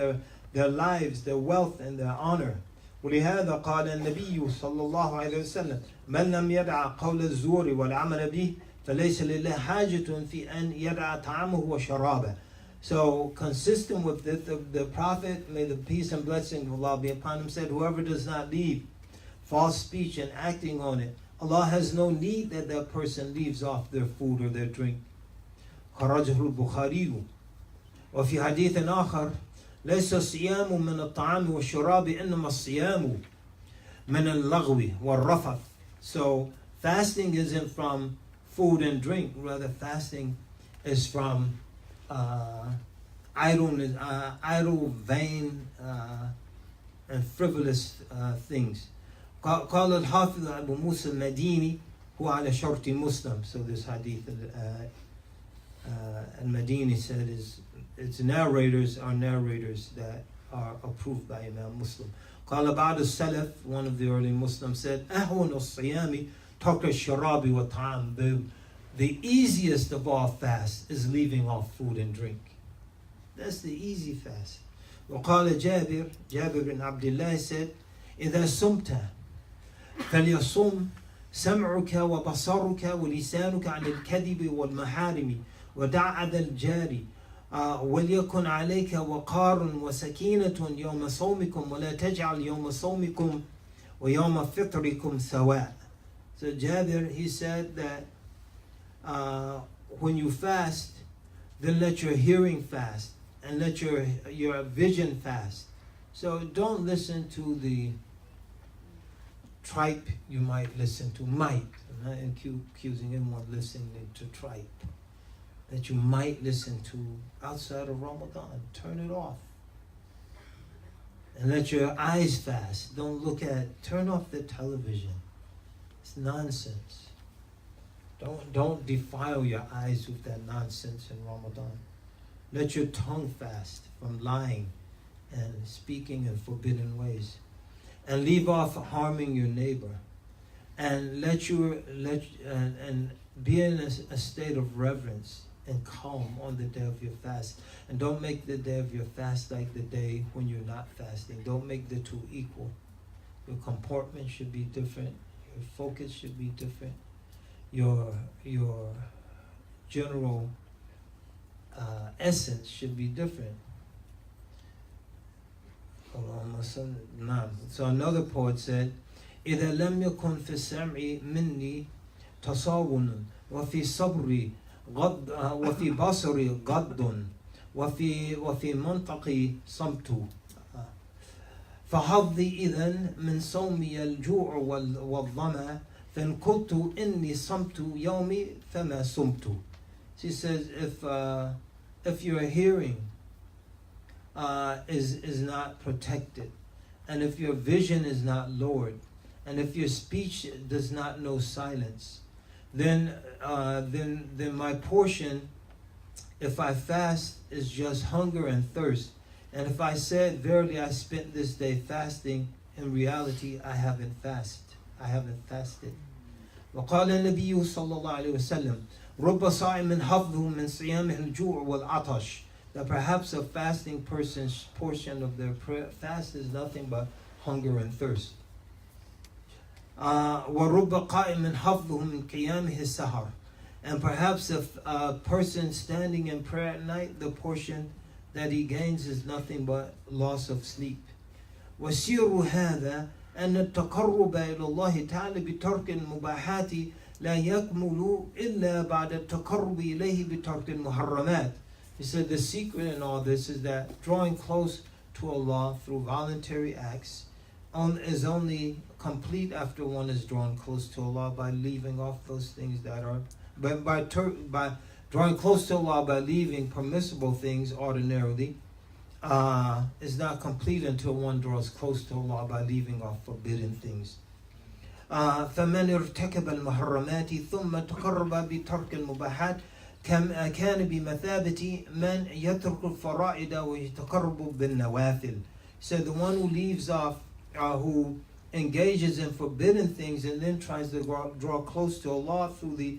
their lives, their wealth and their honor. ولهذا قال النبي صلى الله عليه وسلم من لم يدع قول الزور والعمل به فليس لله حاجة في أن يدع طعامه وشرابه. So consistent with this, the Prophet, may the peace and blessing of Allah be upon him, said, whoever does not leave false speech and acting on it, Allah has no need that that person leaves off their food or their drink. خرجه البخاري. وفي حديث آخر ليس الصيام من الطعام والشراب إنما الصيام من اللغو والرفث. So fasting isn't from food and drink, rather fasting is from idle, vain, and frivolous things. قال الحافظ أبو موسى المديني هو على شرط مسلم. So this hadith al-Madini said its narrators are narrators that are approved by Imam Muslim. قال بعض السلف, one of the early Muslims said, أهون الصيام ترك الشراب والطعام. The easiest of all fasts is leaving off food and drink. That's the easy fast. وقال جابر bin Abdullah said, إذا صمت فليصم سمعك وبصرك ولسانك عن الكذب والمحارم ودع أذى الجار وليكن عليك وقار وسكينة يوم صومكم ولا تجعل يوم صومكم ويوم فطركم سواء. So Jabir, he said that when you fast, then let your hearing fast and let your vision fast. So don't listen to the tripe you might listen to. Might. I'm not accusing anyone of listening to tripe that you might listen to outside of Ramadan. Turn it off. And let your eyes fast. Turn off the television. It's nonsense. Don't defile your eyes with that nonsense in Ramadan. Let your tongue fast from lying and speaking in forbidden ways. And leave off harming your neighbor. And and be in a state of reverence and calm on the day of your fast. And don't make the day of your fast like the day when you're not fasting. Don't make the two equal. Your comportment should be different. Your focus should be different. Your general essence should be different. So another poet said, إذا لم يكن في السمع مني تصاون وفي صبري غض وفي بصري غض وفي منطقي صمت فحظي إذن من صومي الجوع والظمأ فإن قلت إني صمت يومي فما صمت. She says, if your hearing is not protected, and if your vision is not lowered, and if your speech does not know silence, then my portion, if I fast, is just hunger and thirst. And if I said, verily I spent this day fasting, in reality I haven't fasted. وقال النبي صلى الله عليه وسلم رب صائم حظه من صيامه الجوع والعطش. That perhaps a fasting person's portion of their fast is nothing but hunger and thirst. وَرُبَّ قَائِمٍ حَفْظُهُ مِنْ قِيَامِهِ السَّهَرِ. And perhaps if a person standing in prayer at night, the portion that he gains is nothing but loss of sleep. وَسِيرُ هَذَا أن التقرب إلى الله تعالى بترك المباحات لا يكمل إلا بعد التقرب إليه بترك المحرمات. He said the secret in all this is that drawing close to Allah through voluntary acts is only complete after one is drawn close to Allah by leaving off those things that are, by drawing close to Allah by leaving permissible things ordinarily, is not complete until one draws close to Allah by leaving off forbidden things. فمن ارتكب المحرمات ثم تقرب بترك المباحات كان بمثابة من يترك الفرائض ويتقرب بالنوافل. So the one who leaves off, who engages in forbidden things and then tries to draw close to Allah through the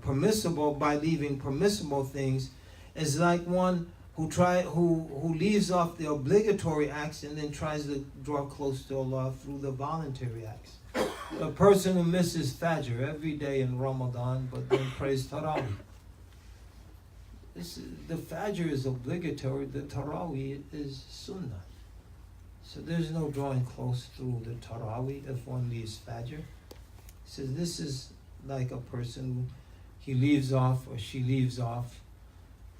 permissible, by leaving permissible things, is like one who leaves off the obligatory acts and then tries to draw close to Allah through the voluntary acts. A person who misses Fajr every day in Ramadan but then prays Taraweeh. The Fajr is obligatory, the Taraweeh is Sunnah. So there's no drawing close through the Taraweeh if one leaves Fajr. He says this is like a person he leaves off or she leaves off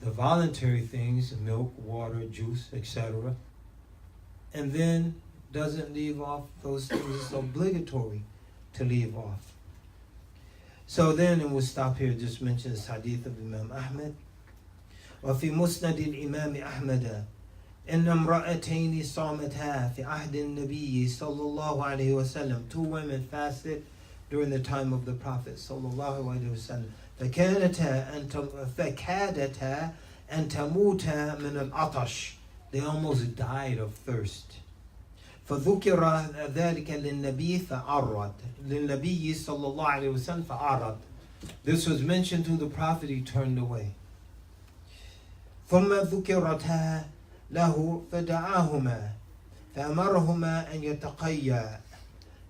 the voluntary things, milk, water, juice, etc. And then doesn't leave off those things it's obligatory to leave off. So then, and we'll stop here, just mention this hadith of Imam Ahmed. وفي مسند الإمام أحمد إن امرأتين صامتا في عهد النبي صلى الله عليه وسلم. Two women fasted during the time of the Prophet صلى الله عليه وسلم. فكادتا أن تموتا من العطش. They almost died of thirst. فذكر ذلك للنبي فأرد. للنبي صلى الله عليه وسلم فأرد. This was mentioned to the Prophet, he turned away. ثم ذكرتا له فدعاهما فأمرهما أن يتقيا.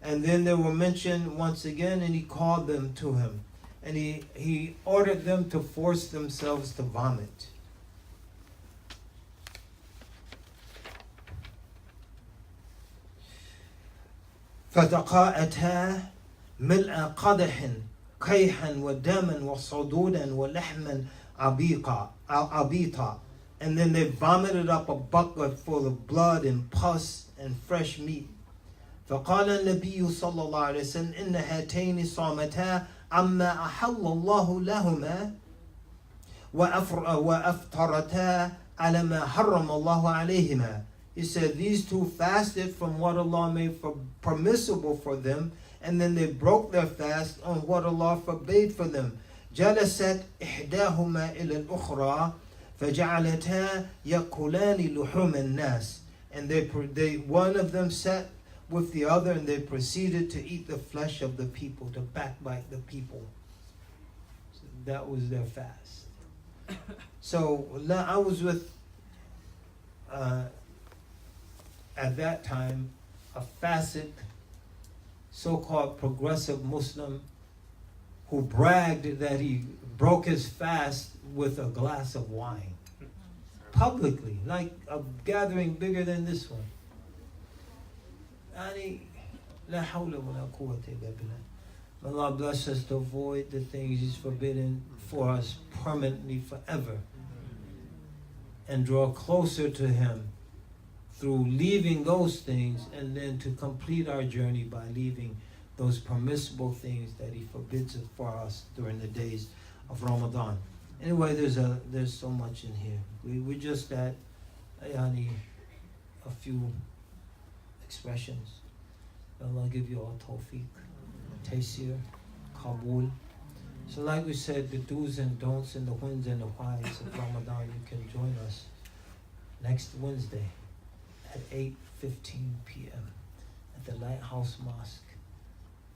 And then they were mentioned once again, and he called them to him, and he ordered them to force themselves to vomit. فتقاءتا ملء قدح قيحا ودما وصدودا ولحما عبيطا. And then they vomited up a bucket full of blood and pus and fresh meat. فقال النبي صلى الله عليه وسلم إن هاتين صامتا عما أحل الله لهما وأفطرتا على ما حرم الله عليهما. He said these two fasted from what Allah made permissible for them, and then they broke their fast on what Allah forbade for them. جلست إحداهما إلى الأخرى فجعلتا يأكلان لحوم الناس. And they one of them sat with the other, and they proceeded to eat the flesh of the people, to backbite the people. So that was their fast. So I was with at that time a facet, so-called progressive Muslim, who bragged that he broke his fast with a glass of wine publicly, like a gathering bigger than this one. لا حول ولا قوة إلا بالله. May Allah bless us to avoid the things He's forbidden for us permanently forever, and draw closer to Him through leaving those things, and then to complete our journey by leaving those permissible things that He forbids it for us during the days of Ramadan. Anyway, there's so much in here. We're just at a few expressions. Allah give you all tawfiq, taysir, qabul. So like we said, the do's and don'ts and the whens and the whys of Ramadan, you can join us next Wednesday at 8:15 p.m. at the Lighthouse Mosque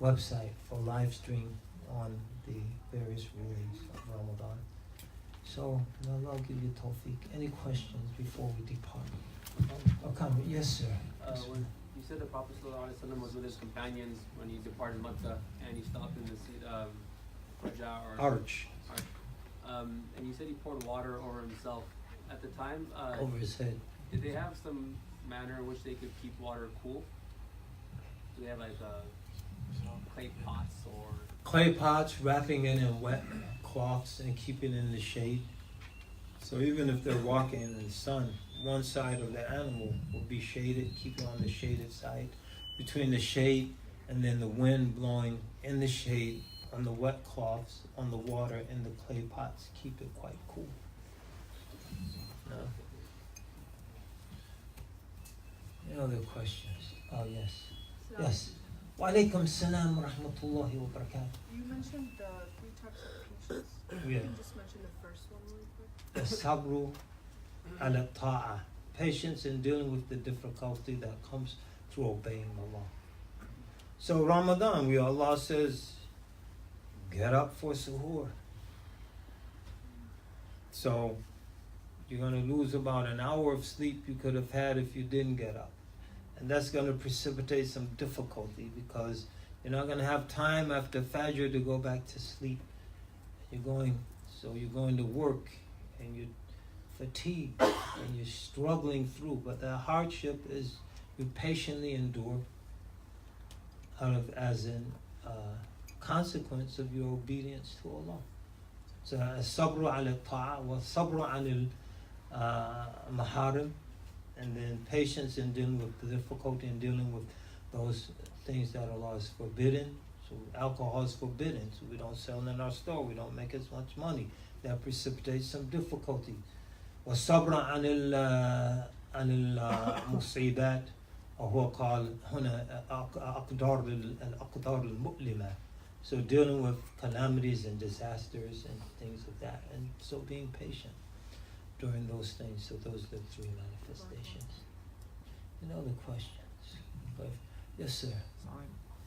website for live stream on the various rulings of Ramadan. So may Allah give you tawfiq. Any questions before we depart? Oh, come. Yes, sir. When you said the Prophet ﷺ was with his companions when he departed Makkah, and he stopped in the Raja or Arch. And you said he poured water over himself at the time. Over his head. Did they have some manner in which they could keep water cool? Do they have like clay pots or Clay pots, wrapping it in wet cloths and keeping it in the shade. So even if they're walking in the sun, one side of the animal will be shaded, keep it on the shaded side. Between the shade and then the wind blowing in the shade on the wet cloths, on the water in the clay pots, keep it quite cool. No. Any other questions? Oh, yes. So Yes. Wa alaikum salam wa rahmatullahi wa barakatuh. you mentioned the 3 types of patience. Yeah. You can just mention the first one really quick. Sabru ala ta'a. Patience in dealing with the difficulty that comes through obeying Allah. So Ramadan, Allah says, get up for suhoor. So you're going to lose about an hour of sleep you could have had if you didn't get up. And that's going to precipitate some difficulty, because you're not going to have time after Fajr to go back to sleep. You're going to work, and you're fatigued, and you're struggling through. But the hardship is you patiently endure as in consequence of your obedience to Allah. So sabru ala ta'a wa sabru anil maharim, and then patience in dealing with the difficulty in dealing with those things that Allah has forbidden. So alcohol is forbidden, so we don't sell it in our store, we don't make as much money. That precipitates some difficulty. والصبر عن المصيبات، وهو قال هنا الأقدار المؤلمة. So dealing with calamities and disasters and things of that, and so being patient during those things. So those are the three manifestations. You know the questions. But, yes, sir.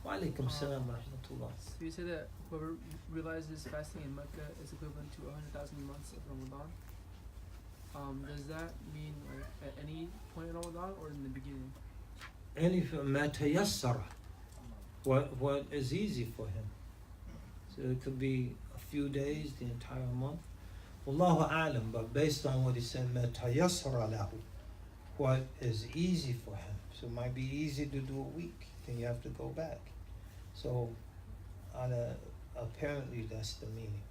Wa alaikum salam wa rahmatullah. So you say that whoever realizes fasting in Mecca is equivalent to 100,000 months of Ramadan. Does that mean like at any point in Ramadan or in the beginning? Any ما تيسر, what is easy for him. So it could be a few days, the entire month. Wallahu a'lam, but based on what he said, ما تيسر له, what is easy for him. So it might be easy to do a week, then you have to go back. So apparently that's the meaning.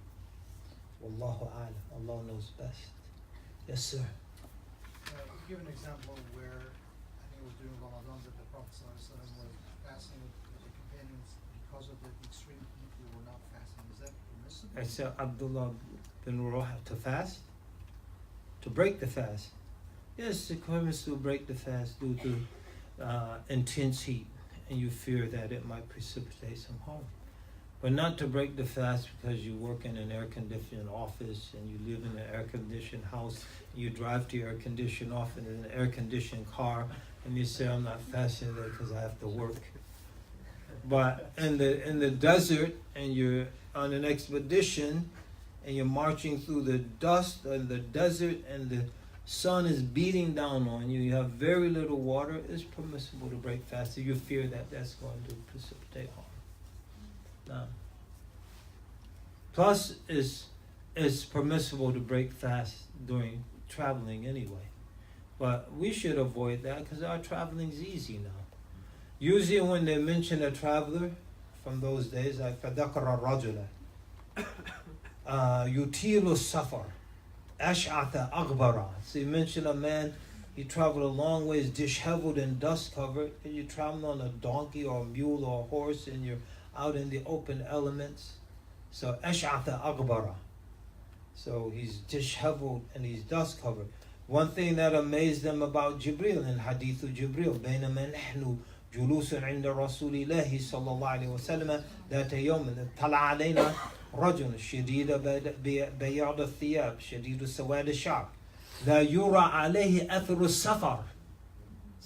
Wallahu a'lam, Allah knows best. Yes, sir. Give an example where I think it was during Ramadan that the Prophet ﷺ was fasting with the companions because of the extreme heat. They were not fasting. Is that permissible? I said Abdullah bin Ruwah to fast, to break the fast. Yes, the permissible to break the fast due to intense heat, and you fear that it might precipitate some harm. But not to break the fast because you work in an air-conditioned office and you live in an air-conditioned house. You drive to your air-conditioned office in an air-conditioned car, and you say, "I'm not fasting today because I have to work." But in the desert, and you're on an expedition, and you're marching through the dust of the desert, and the sun is beating down on you. You have very little water. It's permissible to break fast if you fear that that's going to precipitate harm. No. Plus, it's permissible to break fast during traveling anyway. But we should avoid that because our traveling is easy now. Usually when they mention a traveler from those days, like فَذَكَرَ الرَّجُلَ يُطِيلُ السَّفَرَ أَشْعَثَ أَغْبَرَ. So you mention a man, he traveled a long ways, disheveled and dust covered, and you travel on a donkey or a mule or a horse, and you're out in the open elements. So Ash'atha Aghbara. So he's disheveled and he's dust covered. One thing that amazed them about Jibril in Hadith Jibril, بينما نحن جلوس عند رسول الله صلى الله عليه وسلم ذات يوم طلع علينا رجل شديد بياض الثياب شديد سواد الشعر لا يرى عليه أثر السفر.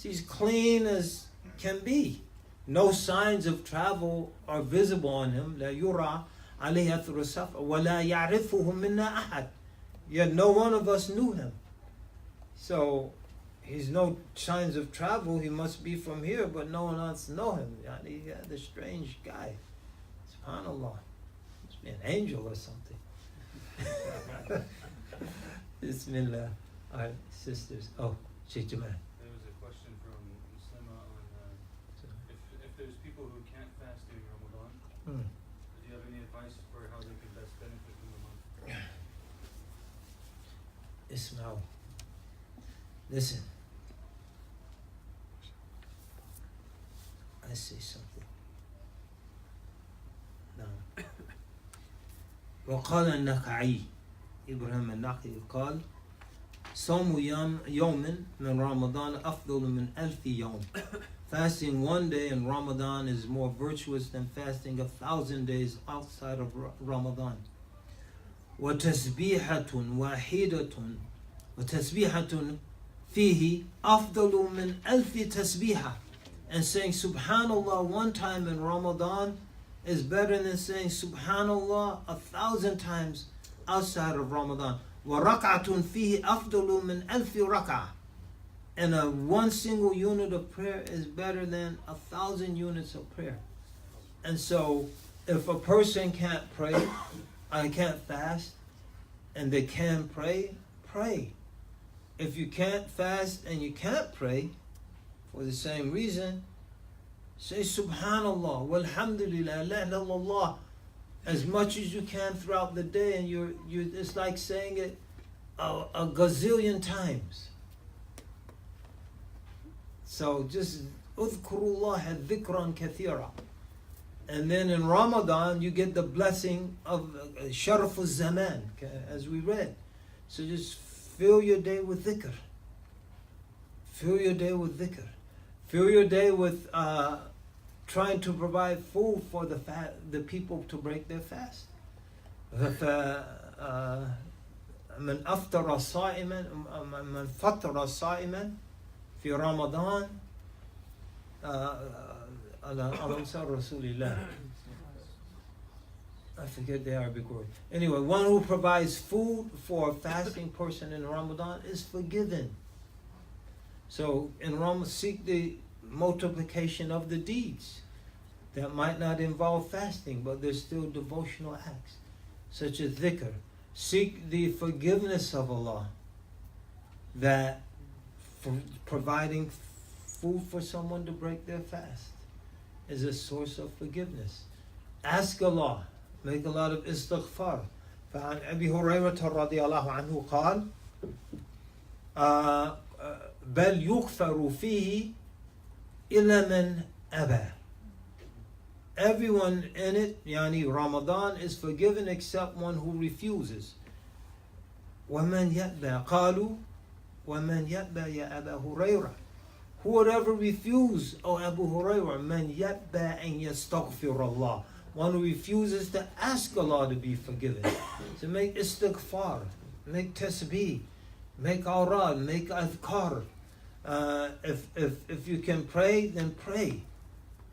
He's clean as can be. No signs of travel are visible on him. لا يرى عليه أثر السفر ولا يعرفه منا أحد. Yet no one of us knew him. So he's no signs of travel. He must be from here, but no one else know him. He's a strange guy. SubhanAllah. Must be an angel or something. Bismillah. All right, sisters. Oh, Sheikh Jamal. There was a question from Muslima on if there's people who can't fast during Ramadan, do you have any advice for how they can best benefit from the month? Ismail. Listen. I say something. Now. وقال النخعي إبراهيم النخعي قال صوم يوم من رمضان أفضل من 1000 يوم. Fasting one day in Ramadan is more virtuous than fasting 1,000 days outside of Ramadan. وتسبيحة فيه أفضل من 1000 تسبيحة. And saying Subhanallah one time in Ramadan is better than saying Subhanallah 1,000 times outside of Ramadan. وَرَكْعَةٌ فِيهِ أَفْضَلُ مِنْ 1000 رَكْعَةٍ. And one single unit of prayer is better than 1,000 units of prayer. And so, if a person can't pray, can't fast, and they can pray, pray. If you can't fast and you can't pray, for the same reason, say Subhanallah, Walhamdulillah, La ilaha illallah, as much as you can throughout the day, and you it's like saying it a gazillion times. So just udhkurullah dhikran kathira. And then in Ramadan, you get the blessing of sharaf al-zaman, as we read. So just fill your day with dhikr. Fill your day with dhikr. Fill your day with trying to provide food for the people to break their fast. من أفطر صائما من فطر صائما في رمضان على أمثال رسول الله. I forget the Arabic word. Anyway, one who provides food for a fasting person in Ramadan is forgiven. So in Ramadan, seek the multiplication of the deeds that might not involve fasting, but they're still devotional acts, such as dhikr. Seek the forgiveness of Allah, that for providing food for someone to break their fast is a source of forgiveness. Ask Allah, make a lot of istighfar. فعن أبي هريرة رضي الله عنه قال بل يغفر فيه إلا من أبى. Everyone in it, yani Ramadan, is forgiven except one who refuses. وَمَنْ يَأْبَى قَالُوا وَمَنْ يَأْبَى يَا أَبَا هُرَيْرَةَ. Who would ever refuse, O Abu Hurairah? مَنْ يَأْبَى أَنْ يَسْتَغْفِرَ اللَّهِ. One who refuses to ask Allah to be forgiven. To make istighfar, make tasbih, make awrad, make adhkar. If you can pray, then pray.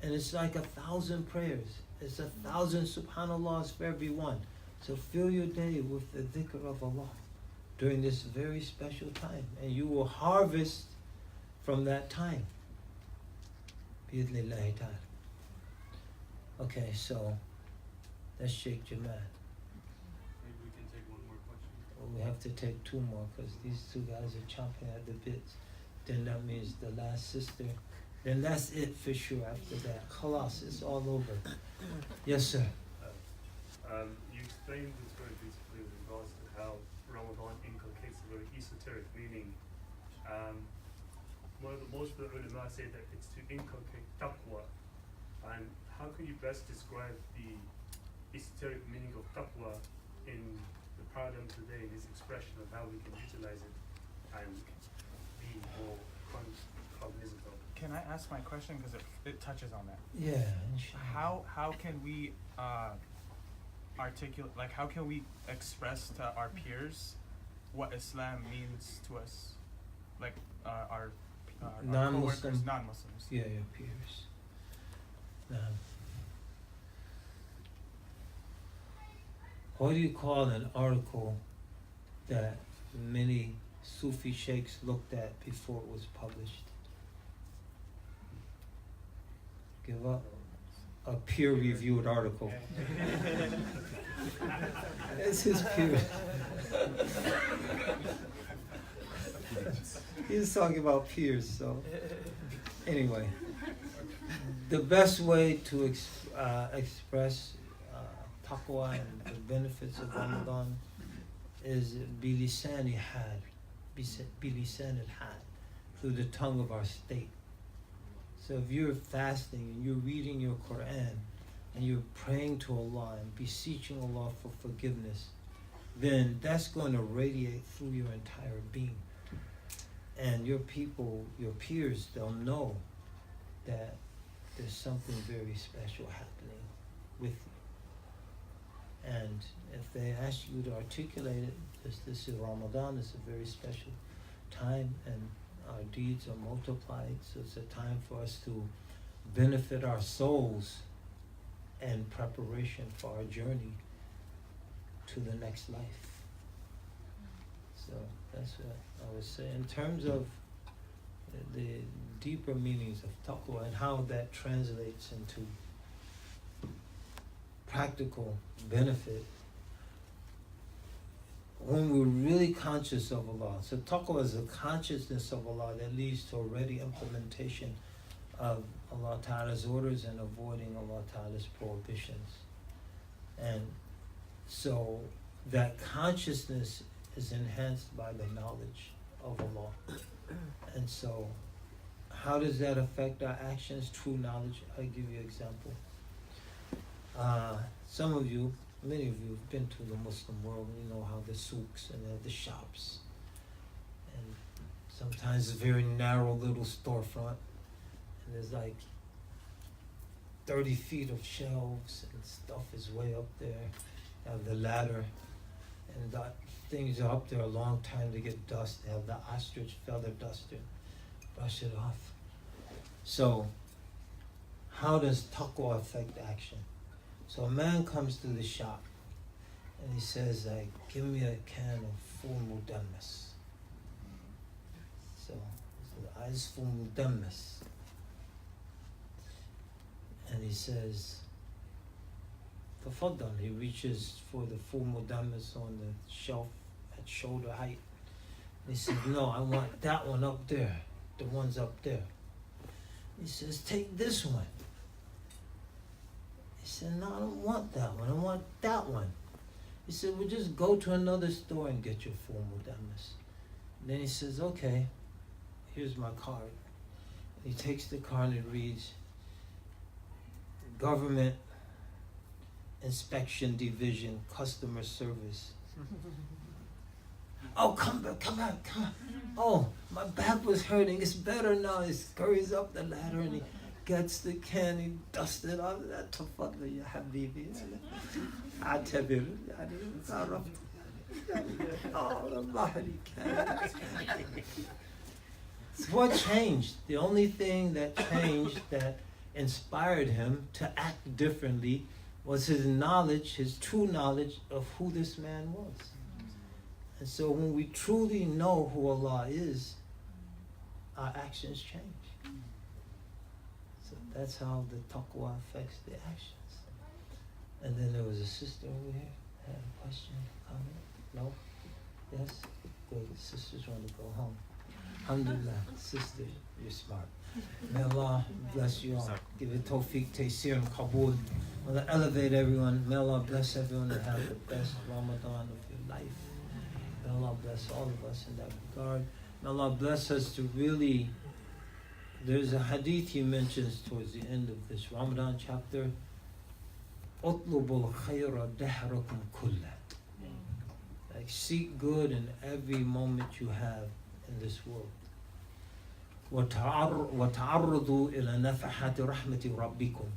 And it's like 1,000 prayers. It's 1,000 subhanallahs for every one. So fill your day with the dhikr of Allah during this very special time. And you will harvest from that time. Bi-idhnillahi ta'ala. Okay, so that's Sheikh Jamal. Maybe we can take one more question. Well, we have to take two more because these two guys are chomping at the bits. Then that means the last sister. Then that's it for sure after that. Khalas, it's all over. Yes, sir. You explained this very beautifully with regards to how Ramadan inculcates a very esoteric meaning. Most of the ulama say that it's to inculcate taqwa. And how can you best describe the esoteric meaning of taqwa in the paradigm today, this expression of how we can utilize it and be more cognizant of it? Can I ask my question because it touches on that? Yeah, inshallah. How can we articulate, like how can we express to our peers what Islam means to us, like our Non-Muslim. co-workers, non-Muslims? Yeah, your peers. What do you call an article that many Sufi sheikhs looked at before it was published? Give up. A peer-reviewed article. It's his peer. He's talking about peers, so anyway. The best way to express taqwa and the benefits of Ramadan is bilisan al-hal, bilisan al-hal, through the tongue of our state. So if you're fasting and you're reading your Quran and you're praying to Allah and beseeching Allah for forgiveness, then that's going to radiate through your entire being. And your people, your peers, they'll know that there's something very special happening with you. And if they ask you to articulate it, this is Ramadan, it's a very special time, and our deeds are multiplied, so it's a time for us to benefit our souls and preparation for our journey to the next life. So that's what I would say. In terms of the deeper meanings of taqwa and how that translates into practical benefit, when we're really conscious of Allah. So taqwa is a consciousness of Allah that leads to a ready implementation of Allah Ta'ala's orders and avoiding Allah Ta'ala's prohibitions. And so that consciousness is enhanced by the knowledge of Allah. And so how does that affect our actions? True knowledge. I'll give you an example. Some of you, many of you have been to the Muslim world, and you know how the souks and the shops, And sometimes it's a very narrow little storefront, and there's like 30 feet of shelves and stuff is way up there. Have the ladder, and that things are up there a long time to get dust. They have the ostrich feather duster, brush it off. So, how does taqwa affect action? So a man comes to the shop and he says, like, give me a can of full mudammas. So he says, full mudammas. And he says, tafaddal. He reaches for the full mudammas on the shelf at shoulder height. And he says, no, I want that one up there, the ones up there. He says, take this one. He said, no, I don't want that one. I want that one. He said, well, just go to another store and get your full mudammas. Then he says, okay, here's my card. He takes the card and reads, Government Inspection Division, Customer Service. Oh, come on. Oh, my back was hurting. It's better now. He scurries up the ladder and he gets the can, he dusts it off. Tafaddal ya habibi. Atabir. Oh, Allah. So what changed? The only thing that changed, that inspired him to act differently, was his knowledge, his true knowledge of who this man was. And so when we truly know who Allah is, our actions change. So that's how the taqwa affects the actions. And then there was a sister over here, had a question, comment? No? Yes? Good. Sisters want to go home. Alhamdulillah, sister, you're smart. May Allah bless you all. Give it tawfiq, taysir, and qabool. I want to elevate everyone. May Allah bless everyone and have the best Ramadan of your life. May Allah bless all of us in that regard. May Allah bless us to really... There's a hadith he mentions towards the end of this Ramadan chapter. اطلبوا الخير دهركم كله. Like, seek good in every moment you have in this world. وتعرضوا إلى نفحات رحمة ربكم,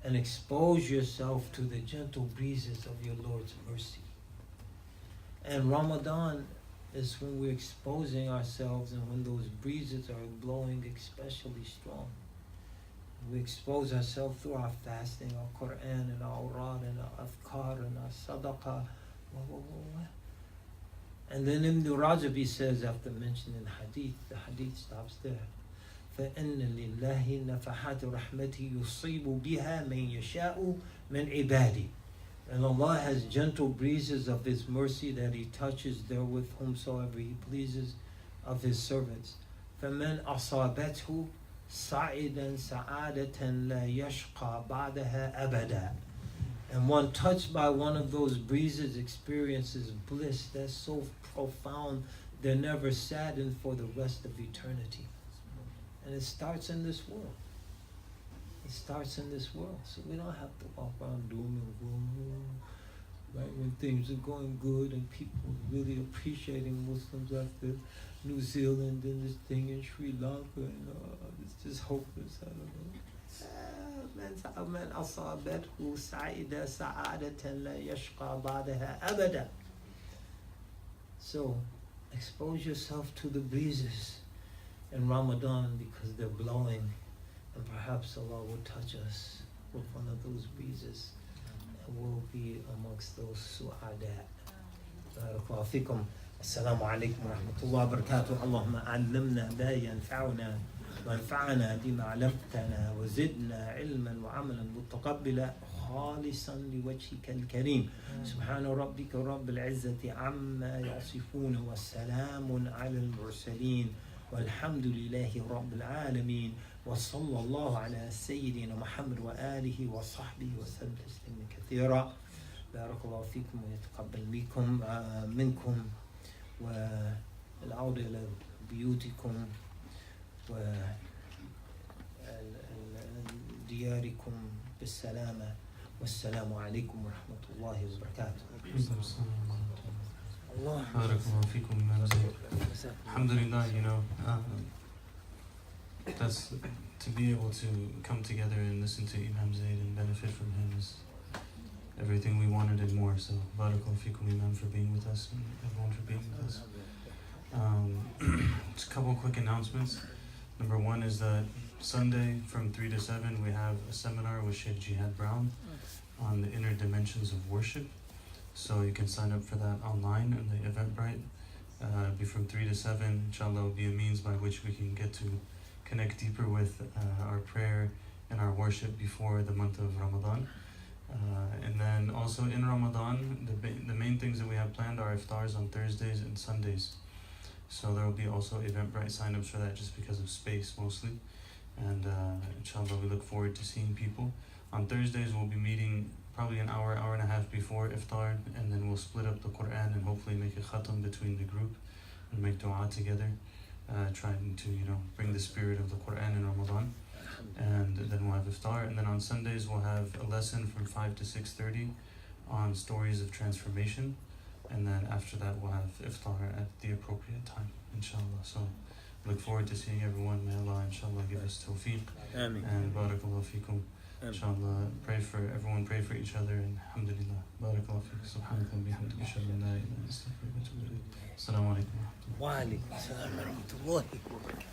and expose yourself to the gentle breezes of your Lord's mercy. And Ramadan is when we're exposing ourselves, and when those breezes are blowing especially strong. We expose ourselves through our fasting, our Quran, and our awrad, and our afkar, and our sadaqah. And then Ibn Rajabi says, after mentioning hadith, the hadith stops there. فَإِنَّ لِلَّهِ نَفَحَاتِ رَحْمَتِهِ يُصِيبُ بِهَا مَنْ يَشَاءُ مِنْ عِبَادِهِ. And Allah has gentle breezes of His mercy that He touches therewith whomsoever He pleases of His servants. فَمَنْ أَصَابَتْهُ صَعِدًا سَعَادَةً لَا يَشْقَى بَعْدَهَا أَبَدًا. And one touched by one of those breezes experiences bliss that's so profound they're never saddened for the rest of eternity. And it starts in this world. It starts in this world. So we don't have to walk around doom and gloom. Right? When things are going good and people are really appreciating Muslims after New Zealand and this thing in Sri Lanka, and it's just hopeless. I don't know. من أصابته سعيدة سعادة لا يشقى بعدها أبدا. So expose yourself to the breezes in Ramadan, because they're blowing, and perhaps Allah will touch us with one of those breezes, and we'll be amongst those su'adat. Barakallahu fikum. Assalamu alaikum wa rahmatullahi wa barakatuh. Allahumma allimna ma yanfa'una وانفعنا بما علمتنا وزدنا علما وعملا متقبلا خالصا لوجهك الكريم. سبحان ربك رب العزة عما يصفون والسلام على المرسلين والحمد لله رب العالمين وصلى الله على سيدنا محمد وآله وصحبه وسلم تسليما كثيرا. بارك الله فيكم ويتقبل منكم والعودة إلى بيوتكم ودياركم بالسلامة. والسلام عليكم ورحمة الله وبركاته. Barakallahu feekum, Imam Zaid. Alhamdulillah, that's to be able to come together and listen to Imam Zaid and benefit from him is everything we wanted and more. So, Barakallahu feekum, Imam, for being with us and everyone for being with us. Just a couple quick announcements. Number one is that Sunday from 3 to 7 we have a seminar with Sheikh Jihad Brown on the inner dimensions of worship. So you can sign up for that online in the Eventbrite. It'll be from 3 to 7. Inshallah, will be a means by which we can get to connect deeper with our prayer and our worship before the month of Ramadan. And then also in Ramadan, the main things that we have planned are iftars on Thursdays and Sundays. So there will be also Eventbrite sign-ups for that just because of space mostly. And inshallah, we look forward to seeing people. On Thursdays, we'll be meeting probably an hour and a half before iftar, and then we'll split up the Quran and hopefully make a khatam between the group and make dua together, trying to bring the spirit of the Quran in Ramadan. And then we'll have iftar, and then on Sundays we'll have a lesson from 5 to 6:30 on stories of transformation, and then after that we'll have iftar at the appropriate time, inshallah. So look forward to seeing everyone. May Allah inshallah give us tawfiq. Ameen. And barakallahu feekum. Inshallah, pray for everyone, pray for each other, and alhamdulillah. Barakallahu feekum. Subhanaka wa bihamdika, ashhadu an la ilaha illa anta, astaghfiruka wa atubu ilayk. Assalamu alaikum wa rahmatullah. Wa alaikum assalam wa rahmatullahi wa barakatuh.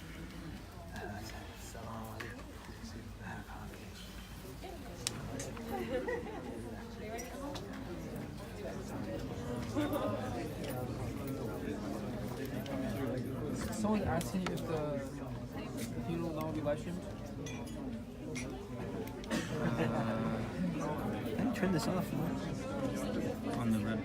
Someone's asking if the funeral now will be live streamed. Let me turn this off on the red.